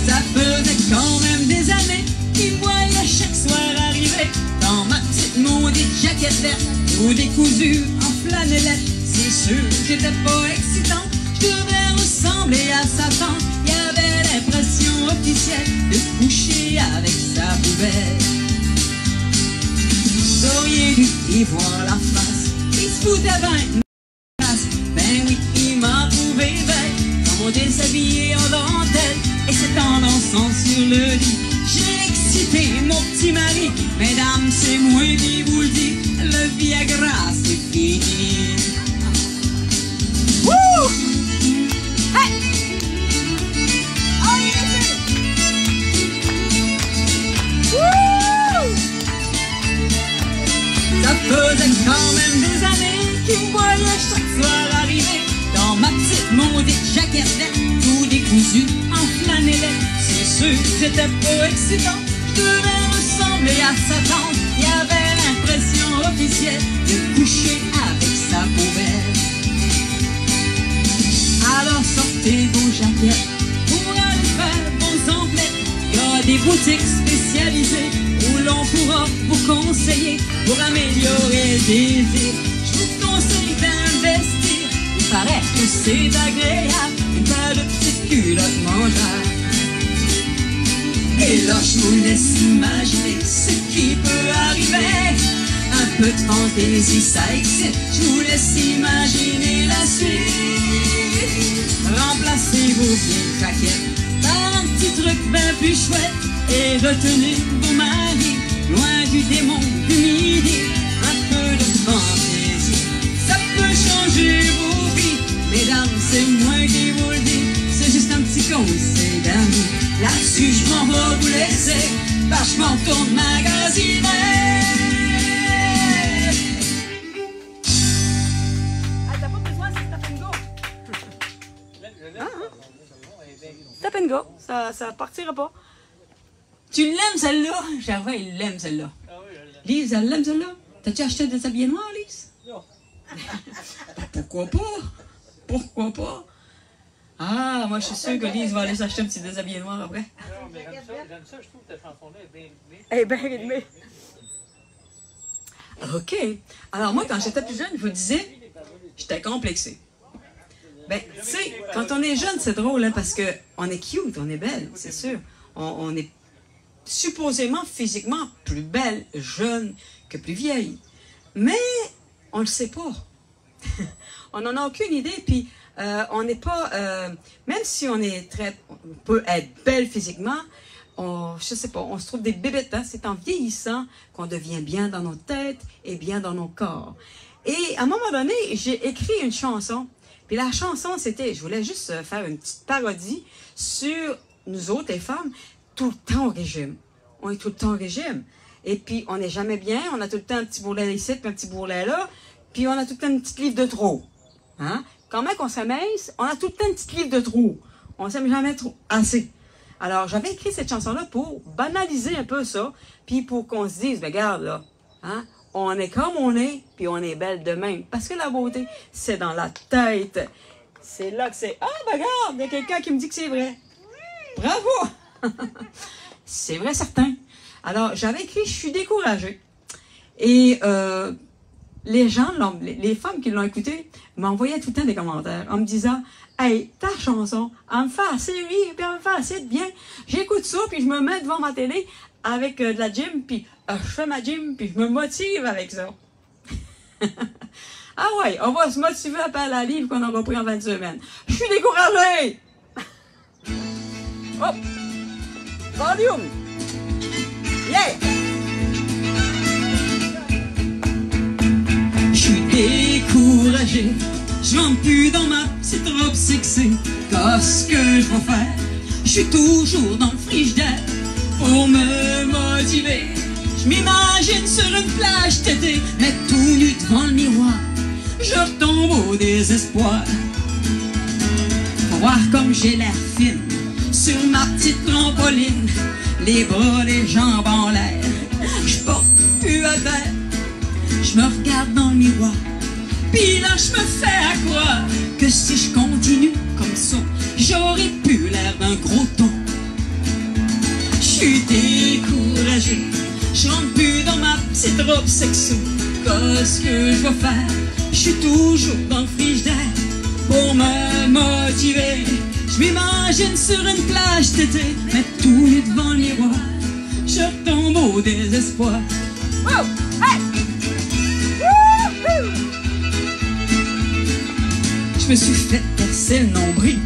Ça faisait quand même des années qu'il me voyait chaque soir arriver dans ma petite maudite jaquette verte, tout décousu en flanellette. C'est sûr que j'étais pas excitant, je devais ressembler à Satan. Il y avait l'impression officielle de coucher avec sa poubelle. Vous auriez dû y voir la face, il se foutait bien. Ben oui, il m'a trouvé belle, dans mon déshabillé en dentelle. Et c'est en dansant sur le lit, j'ai excité mon petit mari. Mesdames, c'est moi qui vous le dis, le Viagra c'est fini. Wouh! Hey! Oh yes! Wouh! Ça faisait quand même des années qu'il me voyait chaque soir arriver dans ma petite maudite jaquette verte, tout décousu en flanellette. C'est sûr que c'était pas excitant, je devais ressembler à sa tante. Il y avait l'impression officielle de coucher avec sa poubelle. Alors sortez vos jaquettes pour aller faire vos emplettes. Il y a des boutiques spécialisées où l'on pourra vous conseiller pour améliorer le désir. Je vous conseille d'investir, il paraît que c'est agréable, une paire de petites culottes mangeables. Et là je vous laisse imaginer ce qui peut arriver. Un peu de fantaisie ça excite, je vous laisse imaginer la suite. Remplacez vos vieilles jaquettes par un petit truc bien plus chouette et retenez vos maris loin du démon du midi. Un peu de fantaisie, ça peut changer vos vies. Mesdames, c'est moi qui vous le dis, c'est juste un petit conseil d'amis. Là-dessus, je m'en vais vous laisser, parce que je m'en retourne magasiner. T'as pas besoin, c'est stop and go. Stop and go, ça partira pas. Tu l'aimes celle-là? Gervais, il l'aime celle-là. Ah oui, je l'aime. Lise, elle l'aime celle-là? T'as-tu acheté des habillés noirs, Lise? Non. Pourquoi pas? Pourquoi pas? Ah, moi je suis sûre que Lise va aller s'acheter un petit déshabillé noir après. Non, mais j'aime ça, je trouve que ta chanson-là est bien rythmée. Eh bien rythmé. OK. Alors moi, quand j'étais plus jeune, je vous disais, j'étais complexée. Ben, tu sais, quand on est jeune, c'est drôle, hein, parce qu'on est cute, on est belle, c'est sûr. On est supposément physiquement plus belle jeune que plus vieille. Mais on le sait pas. On n'en a aucune idée, puis on n'est pas... même si on peut être belle physiquement, je sais pas, on se trouve des bébêtes. Hein? C'est en vieillissant qu'on devient bien dans nos têtes et bien dans nos corps. Et à un moment donné, j'ai écrit une chanson. Puis la chanson, c'était, je voulais juste faire une petite parodie sur nous autres, les femmes, tout le temps au régime. On est tout le temps au régime. Et puis, on n'est jamais bien. On a tout le temps un petit bourrelet ici, puis un petit bourrelet là. Puis, on a tout le temps une petite livre de trop. Hein? Quand même qu'on s'amaisse, on a tout le temps une petite livre de trop. On s'aime jamais trop assez. Alors, j'avais écrit cette chanson-là pour banaliser un peu ça. Puis, pour qu'on se dise, ben, regarde, là, hein? On est comme on est, puis on est belle de même. Parce que la beauté, c'est dans la tête. C'est là que c'est... Ah, ben regarde, il y a quelqu'un qui me dit que c'est vrai. Bravo! C'est vrai, certain. Alors, j'avais écrit « Je suis découragée ». Et les gens, les femmes qui l'ont écouté, m'envoyaient tout le temps des commentaires en me disant « Hey, ta chanson, elle me fait assez rire, puis elle me fait assez de bien. J'écoute ça, puis je me mets devant ma télé avec de la gym, puis je fais ma gym, puis je me motive avec ça. » Ah ouais, on va se motiver à la livre qu'on aura pris en 20 semaines. Je suis découragée! Hop! Volume! Yeah! Je suis découragé, je rentre plus dans ma petite robe sexy. Qu'est-ce que je vais faire? Je suis toujours dans le frigidaire pour me motiver. Je m'imagine sur une plage d'été, mais tout nu devant le miroir. Je retombe au désespoir. Pour voir comme j'ai l'air fine sur ma petite trampoline, les bras, les jambes en l'air. Je porte plus à terre. Je me regarde dans le miroir, puis là je me fais à croire que si je continue comme ça, j'aurais plus l'air d'un gros ton. Je suis découragé, je rentre plus dans ma petite robe sexy. Qu'est-ce que je vais faire? Je suis toujours dans le frigidaire pour me motiver. Je m'imagine sur une plage d'été, mais tout nu devant le miroir. Je retombe au désespoir. Oh! Hey! Wouhou! Je me suis fait percer le nombril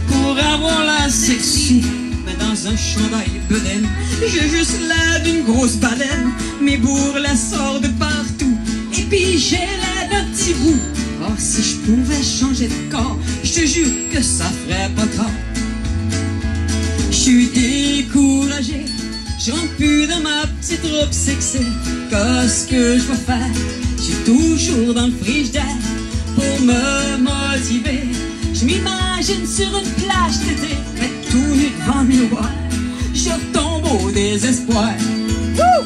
pour avoir la sexy, mais dans un chandail bedaine, j'ai juste l'air d'une grosse baleine. Mes bourrelets sortent de partout, et puis j'ai l'air d'un petit bout. Oh, si je pouvais changer de corps, je te jure que ça ferait pas tort. Je suis découragé, je rentre plus dans ma petite robe sexy. Qu'est-ce que je vais faire? toujours dans le frigidaire pour me motiver. Je m'imagine sur une plage d'été, mais tout nu devant le miroir. Je tombe au désespoir. Wouh!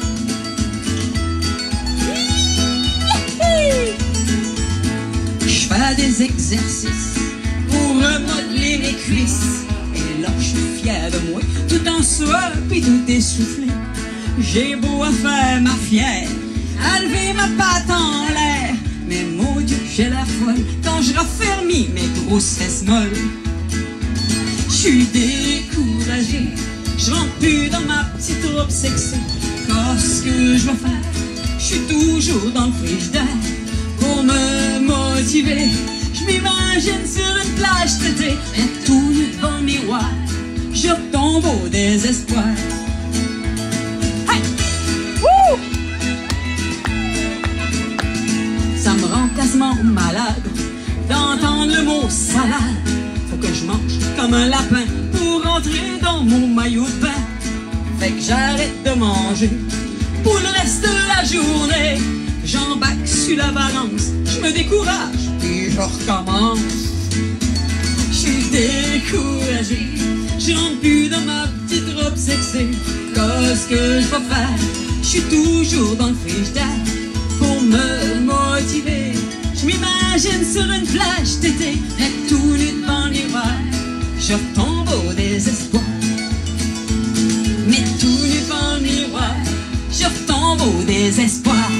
Je fais des exercices pour remodeler mes cuisses. Et là, je suis fier de moi, tout en sueur puis tout essoufflé. J'ai beau à faire ma fière, à lever ma patte en l'air, mais mon Dieu, j'ai la folle quand je raffermis mes grosses fesses molles. Je suis découragé, je rentre plus dans ma petite robe sexy. Qu'est-ce que je vais faire? Je suis toujours dans le frigidaire pour me motiver. Je m'imagine sur une plage d'été, mais tout nu devant le miroir. Je tombe au désespoir. Hey! Wouh! Ça me rend quasiment malade d'entendre le mot salade. Faut que je mange comme un lapin pour rentrer dans mon maillot de bain. Fait que j'arrête de manger pour le reste de la journée. J'embarque sur la balance, je me décourage, puis je recommence. Je suis découragé, je rentre plus dans ma petite robe sexy. Qu'est-ce que je vais faire? Je suis toujours dans le frigidaire pour me motiver. Je m'imagine sur une plage d'été, mais tout nu devant le miroir. Je retombe au désespoir. Mais tout nu devant le miroir, je retombe au désespoir.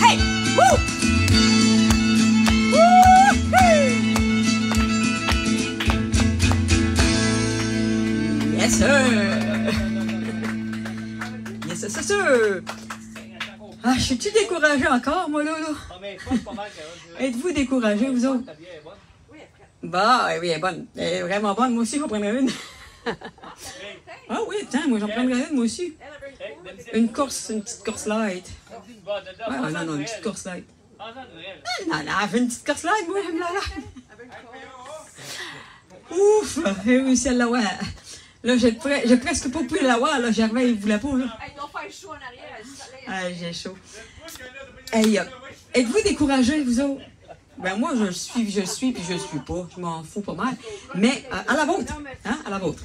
Hey! Woo! Woo! Hey! Yes sir! Yes sir, c'est sûr! Ah, je suis-tu découragé encore, moi, là? Êtes-vous découragé, vous autres? Bah, oui, elle est bonne. Elle est vraiment bonne. Moi aussi, j'en prendrais une. Ah oui, attends, moi, j'en prendrais une, moi aussi. Une petite course light. Ouais, non, une petite course light. Non, une petite course light, moi, j'aime la light. Ouf, j'ai réussi à l'avoir. Là, j'ai presque pas pu l'avoir, là. Gervais, il voulait pas, là. Ils doivent faire chaud en arrière. Ah, j'ai chaud. Hey, êtes-vous découragés, vous autres? Ben moi, je suis, puis je suis pas. Je m'en fous pas mal. Mais à la vôtre, hein, à la vôtre.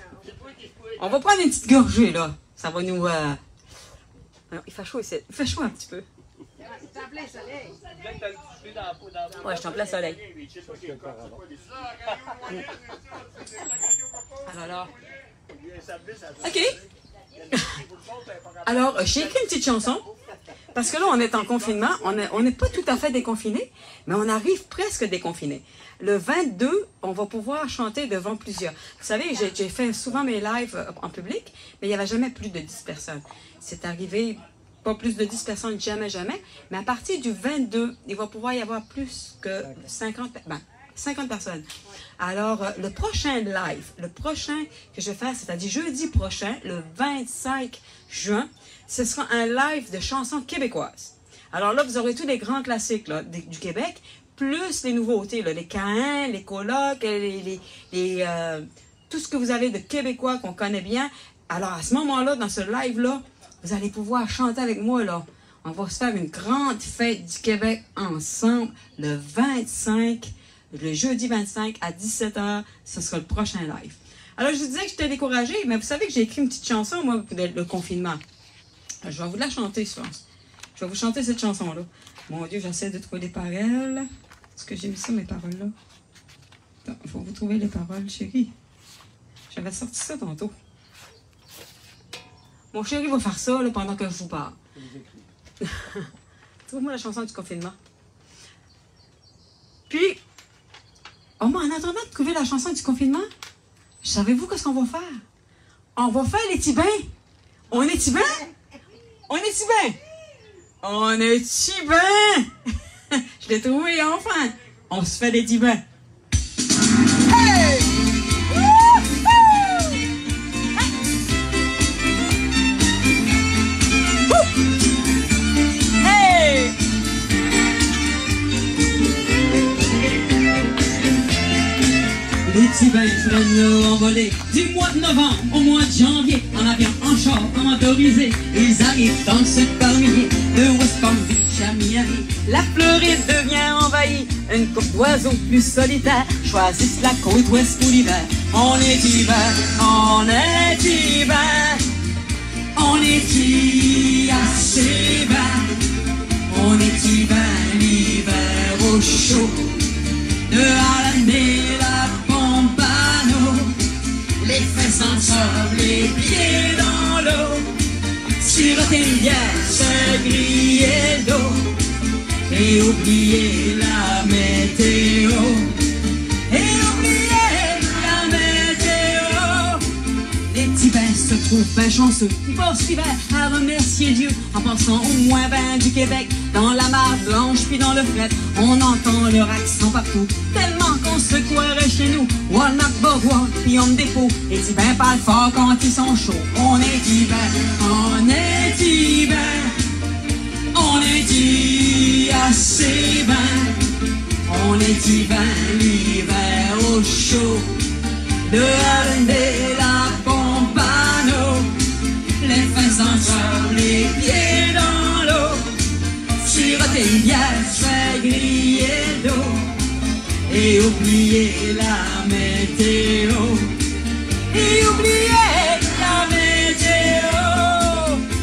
On va prendre une petite gorgée, là. Ça va nous... Non, il fait chaud ici. Il fait chaud un petit peu. C'est en plein soleil. Ouais, je suis en plein soleil. Alors... OK. Alors, j'ai écrit une petite chanson. Parce que là, on est en confinement. On n'est pas tout à fait déconfiné, mais on arrive presque déconfiné. Le 22, on va pouvoir chanter devant plusieurs. Vous savez, j'ai fait souvent mes lives en public, mais il n'y avait jamais plus de 10 personnes. C'est arrivé, pas plus de 10 personnes, jamais. Mais à partir du 22, il va pouvoir y avoir plus que 50 personnes. Alors, le prochain live, le prochain que je vais faire, c'est-à-dire jeudi prochain, le 25 juin, ce sera un live de chansons québécoises. Alors là, vous aurez tous les grands classiques là, du Québec, plus les nouveautés, là, les Caïns, les colocs, tout ce que vous avez de québécois qu'on connaît bien. Alors, à ce moment-là, dans ce live-là, vous allez pouvoir chanter avec moi, là. On va se faire une grande fête du Québec ensemble, le 25, le jeudi 25 à 17h, ce sera le prochain live. Alors, je vous disais que j'étais découragée, mais vous savez que j'ai écrit une petite chanson, moi, pour le confinement. Je vais vous la chanter, je pense. Je vais vous chanter cette chanson-là. Mon Dieu, j'essaie de trouver les paroles. Est-ce que j'ai mis ça, mes paroles-là? Il faut vous trouver les paroles, chérie. J'avais sorti ça tantôt. Mon chéri va faire ça là, pendant que je vous parle. Trouve-moi la chanson du confinement. Puis, en attendant de trouver la chanson du confinement, savez-vous qu'est-ce qu'on va faire? On va faire les Tibins. On est Tibins? On est Tibins! On est Tibins! Je l'ai trouvé enfin! On se fait des Tibins. Hey! Hey! Les Tibins prennent le envolé du mois de novembre au mois de janvier, en avion, en char, en motorisé. Ils arrivent dans ce par milliers de West Palm Beach à Miami. La Floride devient envahie, une coupe d'oiseaux plus solitaire choisissent la côte ouest pour l'hiver. On est hiver, on est hiver, on est assez bas. On est hiver, l'hiver au chaud, de Hallandé, la Pompano, les fesses en sable, les pieds dans l'eau, siroter une bière, se griller d'eau, et oublier la météo, et oublier la météo. Les petits bains se trouvent bien chanceux, ils passent l'hiver à remercier Dieu, en pensant au moins 20 du Québec, dans la mare blanche puis dans le fret, on entend leur accent partout, tellement qu'on se croirait chez nous. Walnut, Bourgeois, puis Home Depot, les petits bains parlent fort quand ils sont chauds. On est hiver, on est hiver, on est assez bien. On est hiver, l'hiver au chaud, de Hallandé, la Pompano, les fesses ensemble, les pieds dans l'eau, siroter une bière, se griller d'eau, et oublier la météo, et oublier la météo.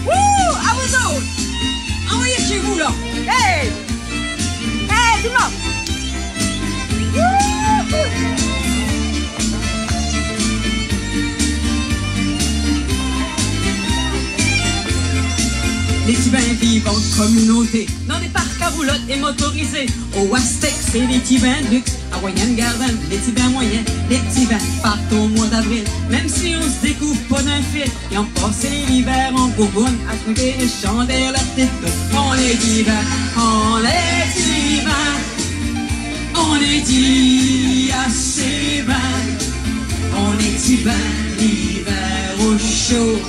Wouh! À vous autres! Envoyez chez vous, là! Hey! Hey, tout le monde! Wouh! Les petits bains vivent en communauté, dans des parcs à roulottes et motorisés. Au Aztec, c'est les petits bains de luxe. À Wayne Garden, les petits bains moyens, les petits bains partent au mois d'avril. Même si on se découvre pas d'un fil, et en passé l'hiver en bouboune, à trouver les chandelles, la petite bouffe. On est hiver, on est hiver, on est assez bien. On est hiver, l'hiver au chaud,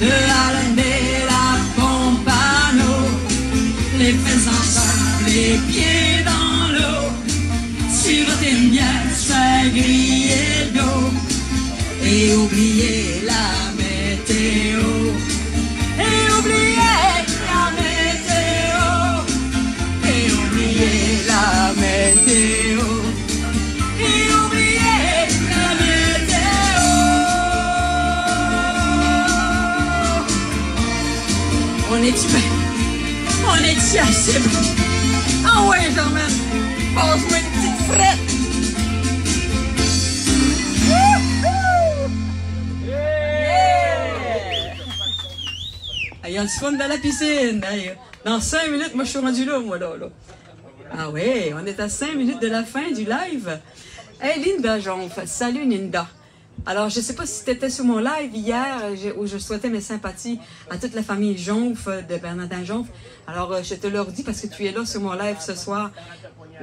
de Hallandé, la Pompano, les fesses ensemble, les pieds dans l'eau, siroter une bière, se griller d'eau, et oublier la météo, et oublier la météo, et oublier la météo, et oublier la météo. On est bien, on est assez bien. Ah ouais, Germaine, passe-moi une petite frette. Il y a du fun dans la piscine. Hey, dans 5 minutes, moi je suis rendu là, moi là. Ah ouais, on est à 5 minutes de la fin du live. Hey, Linda Jonf, salut Linda. Alors, je ne sais pas si tu étais sur mon live hier où je souhaitais mes sympathies à toute la famille Jonf de Bernardin Jonf. Alors, je te le redis parce que tu es là sur mon live ce soir.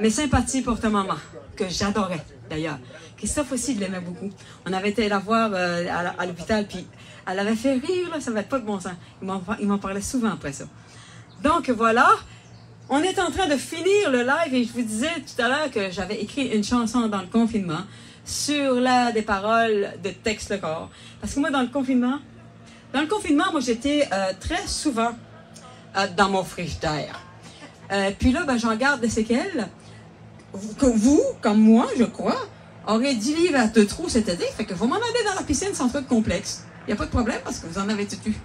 Mes sympathies pour ta maman, que j'adorais d'ailleurs. Christophe aussi, il l'aimait beaucoup. On avait été la voir à l'hôpital, puis elle avait fait rire, là, ça n'avait pas de bon sens. Il m'en parlait souvent après ça. Donc voilà, on est en train de finir le live et je vous disais tout à l'heure que j'avais écrit une chanson dans le confinement sur des paroles de Tex le corps. Parce que moi, dans le confinement, moi, j'étais très souvent dans mon frigidaire. Puis là, ben, j'en garde des séquelles. Vous, comme moi, je crois, aurez 10 livres à deux trous cet été. Fait que vous m'en allez dans la piscine sans trop de complexe. Il n'y a pas de problème parce que vous en avez tout eu.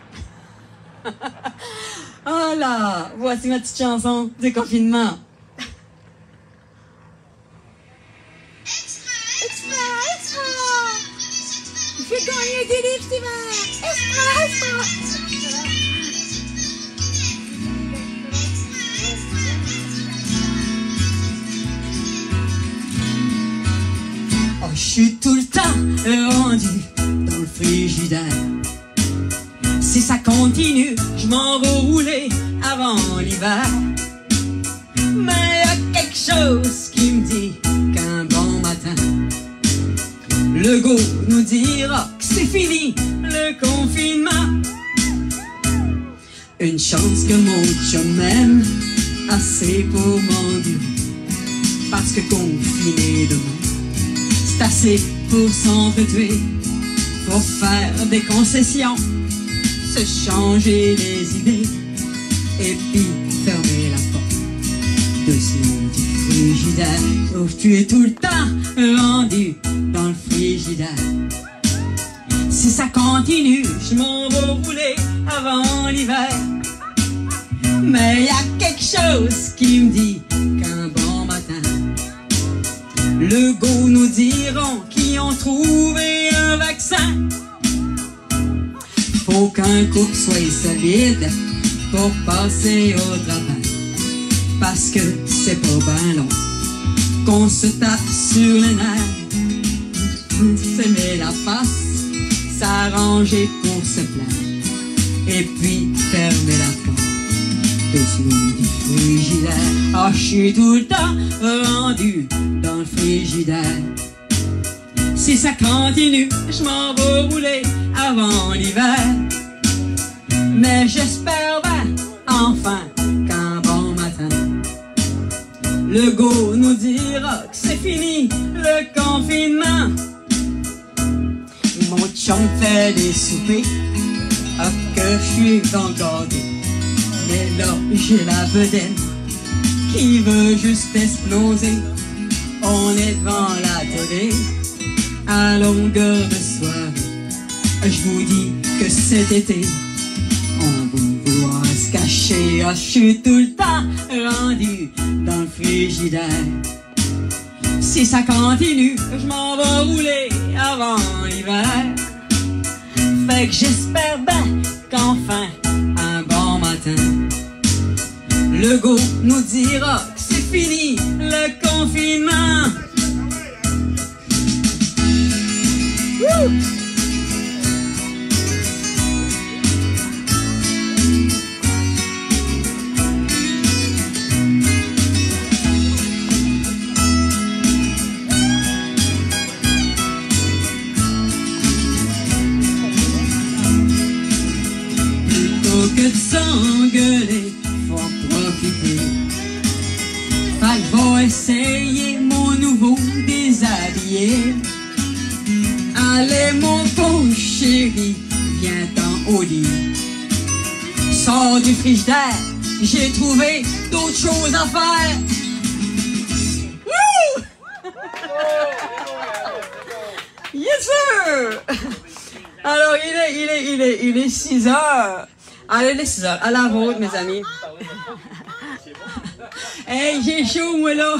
Voilà, voici ma petite chanson du confinement. Extra! Je vais gagner des livres cet hiver! Extra! Oh, je suis tout le temps rendu dans le frigidaire. Si ça continue, je m'en vais rouler avant l'hiver. Mais y a quelque chose qui me dit qu'un bon matin, le go nous dira que c'est fini le confinement. Une chance que mon chum m'aime assez pour m'endurer, parce que confiné demain, c'est assez pour s'entretuer. Faut faire des concessions, se changer les idées, et puis fermer la porte dessous du frigidaire. Oh, tu es tout le temps rendu dans le frigidaire. Si ça continue, je m'en vais rouler avant l'hiver. Mais y a quelque chose qui me dit qu'un bon matin, le go nous diront qu'ils ont trouvé un vaccin. Faut qu'un couple soit solide pour passer au travail, parce que c'est pas ben long qu'on se tape sur les nerfs. S'aimer la face, s'arranger pour se plaindre, et puis fermer la porte dessous du frigidaire. Ah, je suis tout le temps rendu dans le frigidaire. Si ça continue, je m'en vais rouler avant l'hiver. Mais j'espère bien, enfin, qu'un bon matin, le go nous dira que c'est fini le confinement. Mon chum fait des soupers, ah, que je suis gangardé. Mais là, j'ai la bedaine qui veut juste exploser. On est devant la télé à longueur de soirée. Je vous dis que cet été, on va vouloir se cacher. Ah, je suis tout le temps rendu dans le frigidaire. Si ça continue, je m'en vais rouler avant l'hiver. Fait que j'espère bien qu'enfin, un bon matin, le go nous dira que c'est fini le confinement. Woo! Que de s'engueuler, faut en profiter. Fait que je vais essayer mon nouveau déshabillé. Allez mon pauvre chéri, viens-t'en au lit. Sors du frigidaire, j'ai trouvé d'autres choses à faire. Wouh! Yes sir! Alors il est 6 heures. Allez, les 6 heures. À la vôtre, mes amis. Hey, j'ai chaud, moi, là.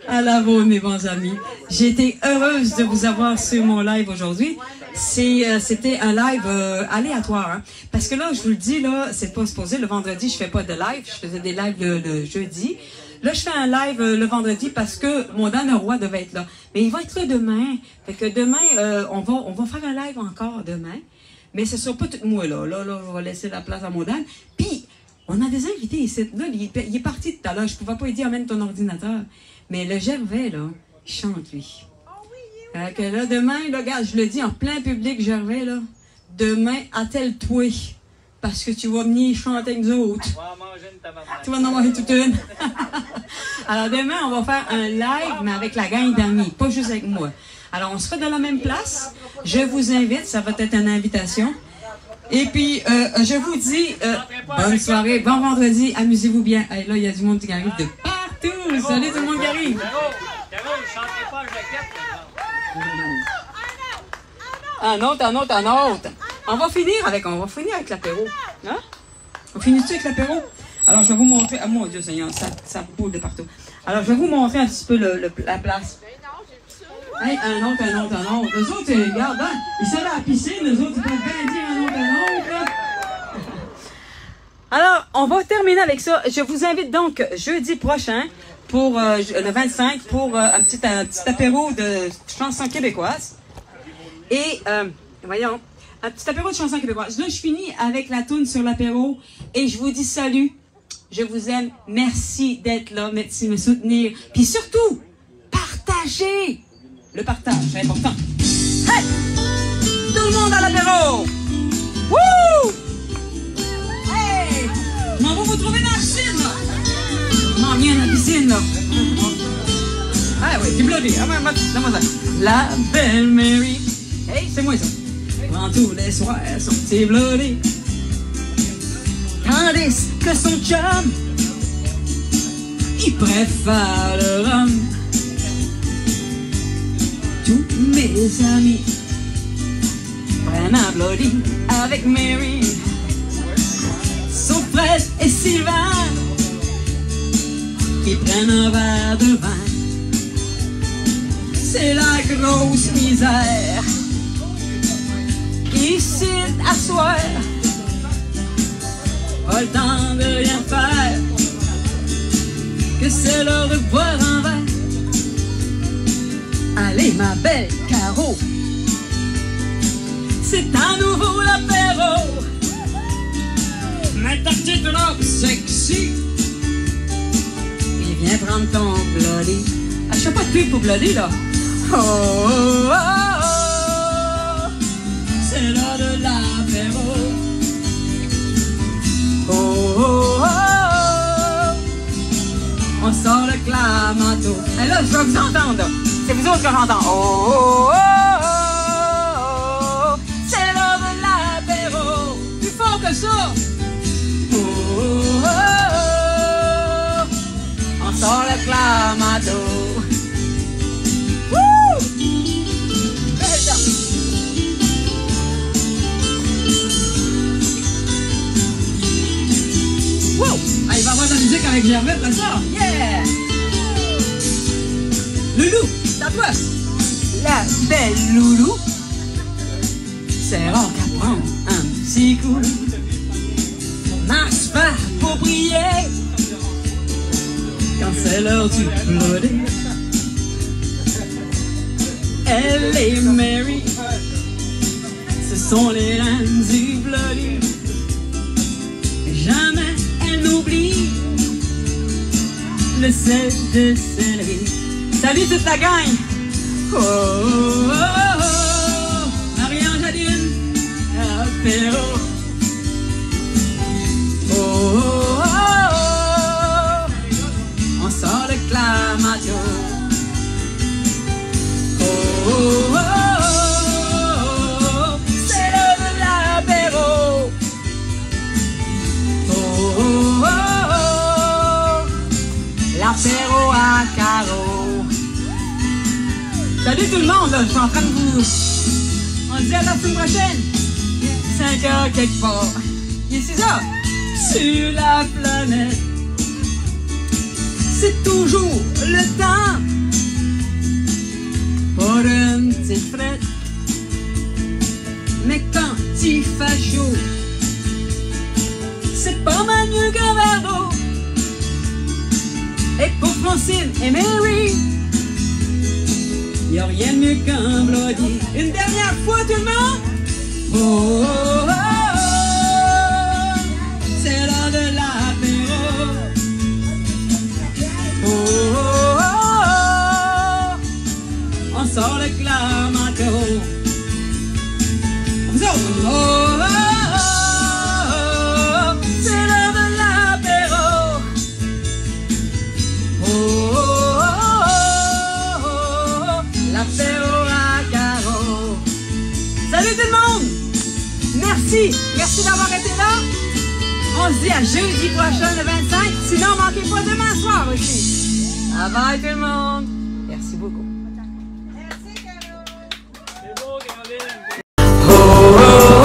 À la vôtre, mes bons amis. J'ai été heureuse de vous avoir sur mon live aujourd'hui. C'était un live aléatoire. Hein? Parce que là, je vous le dis, là, c'est pas supposé. Le vendredi, je fais pas de live. Je faisais des lives le jeudi. Là, je fais un live le vendredi parce que mon Dan Roy devait être là. Mais il va être là demain. Fait que demain, on va faire un live encore demain. Mais ce ne sera pas tout moi, là. Là, je vais laisser la place à mon Dan. Puis, on a des invités ici. Là, il est parti tout à l'heure. Je ne pouvais pas lui dire, amène ton ordinateur. Mais le Gervais, là, il chante, lui. Que là, demain, là, regarde, je le dis en plein public, Gervais, là. Demain, attelle-toi. Parce que tu vas venir chanter avec nous autres. On va manger une tabarnak. Tu vas en manger toute une. Alors, demain, on va faire un live, mais avec la gang d'amis. Pas juste avec moi. Alors, on sera dans la même place. Je vous invite, ça va être une invitation. Et puis, je vous dis, bonne soirée, bon vendredi, amusez-vous bien. Hey, là, il y a du monde qui arrive de partout. Salut tout le monde qui arrive. Caro, ne chantez pas jaquette. Un autre. On va finir avec l'apéro. Hein? On finit-tu avec l'apéro? Alors, je vais vous montrer. Ah, mon Dieu Seigneur, ça boule de partout. Alors, je vais vous montrer un petit peu la place. Hey, un autre. Eux autres, regarde, hein, ils sont à la piscine, eux autres, ils peuvent bien dire un autre, là. Alors, on va terminer avec ça. Je vous invite donc jeudi prochain, pour le 25, pour un petit apéro de chansons québécoises. Et, voyons, un petit apéro de chansons québécoises. Là, je finis avec la toune sur l'apéro et je vous dis salut. Je vous aime. Merci d'être là. Merci de me soutenir. Puis surtout, partagez. Le partage, c'est important. Hey! Tout le monde à l'apéro! Wouh! Hey! Je m'en vais vous trouver dans la piscine, là! Je m'en viens dans la piscine, là! Ah oui, t'es bloqué. Ah ouais, donne-moi ça. La belle Mary. Hey, c'est moi ça. Quand tous les soirs, sont bloqués. Tandis que son chum il préfère le rhum. Tous mes amis prennent un Bloody avec Mary, sauf Fred et Sylvain qui prennent un verre de vin. C'est la grosse misère ici à soir, pas le temps de rien faire, que c'est l'heure de boire un verre. Allez ma belle Caro, c'est à nouveau l'apéro. Mets ta petite robe sexy et viens prendre ton Bloody. Ah, je sais pas de pub pour Bloody là. Oh, oh, oh, oh. C'est l'heure de l'apéro. Oh, oh, oh, oh. On sort le clamato. Et là, je vais vous entendre. C'est vous autres que j'entends. Oh, oh, oh, oh. C'est l'heure de l'apéro. Plus fort que ça. Oh, oh, oh. On sort le clamato. Ah, il va y avoir de la musique avec Gervais après ça. Yeah! Loulou, c'est à toi. La belle Loulou, c'est rare qu'à prendre un petit coup. Marche pas pour briller quand c'est l'heure du Bloody. Elle et Mary, ce sont les reines du Bloody. Jamais elle n'oublie le sel de céleri. Salut toute la gang! Oh, oh, oh, oh. Marie-Angeline, apéro. Oh, oh, oh, oh. On sort le clamato. Oh, oh, oh, oh. C'est l'heure de l'apéro. Oh, oh, oh, oh. L'apéro à carreaux. Salut tout le monde, là, je suis en train de vous... On se dit à la semaine prochaine. 5 heures quelque part. Il est 6 heures. Sur la planète, c'est toujours le temps pour une petite frette. Mais quand il fait chaud, c'est pas mal mieux qu'un verre d'eau. Et pour Francine et Mary, y'a rien de mieux qu'un Bloody. Une dernière fois tout le monde. Oh, oh, oh, oh. C'est l'heure de l'apéro. Oh, oh, oh, oh. On sort le clamato. Vous autres. Oh, oh, oh, oh. C'est l'heure de l'apéro. Oh, oh, oh, oh. L'apéro à carreaux. Salut tout le monde! Merci! Merci d'avoir été là. On se dit à jeudi prochain le 25. Sinon, manquez pas demain soir aussi. Bye bye tout le monde! Merci beaucoup. C'est beau, Caroline. Oh, oh,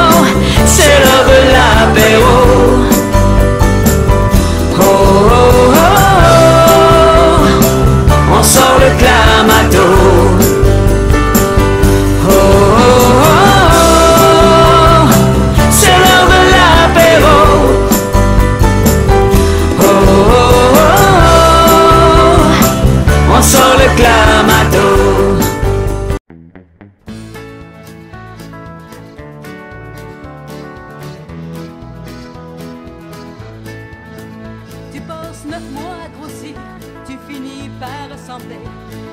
oh, c'est l'heure de l'apéro. Oh, oh, oh, on sort le clamato. Oh, oh, oh, c'est l'heure de l'apéro. Oh, oh, oh, on sort le clamato. Tu passes 9 mois à grossir, tu finis par ressembler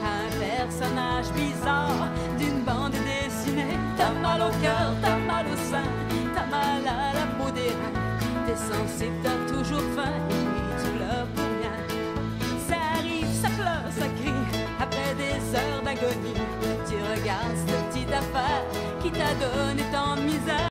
à un personnage bizarre d'une bande dessinée. T'as mal au cœur, t'as mal au sein, t'as mal à la peau des reins. T'es sensible, t'as toujours faim et tu pleures pour rien. Ça arrive, ça pleure, ça crie, après des heures d'agonie. Tu regardes cette petite affaire qui t'a donné tant de misère.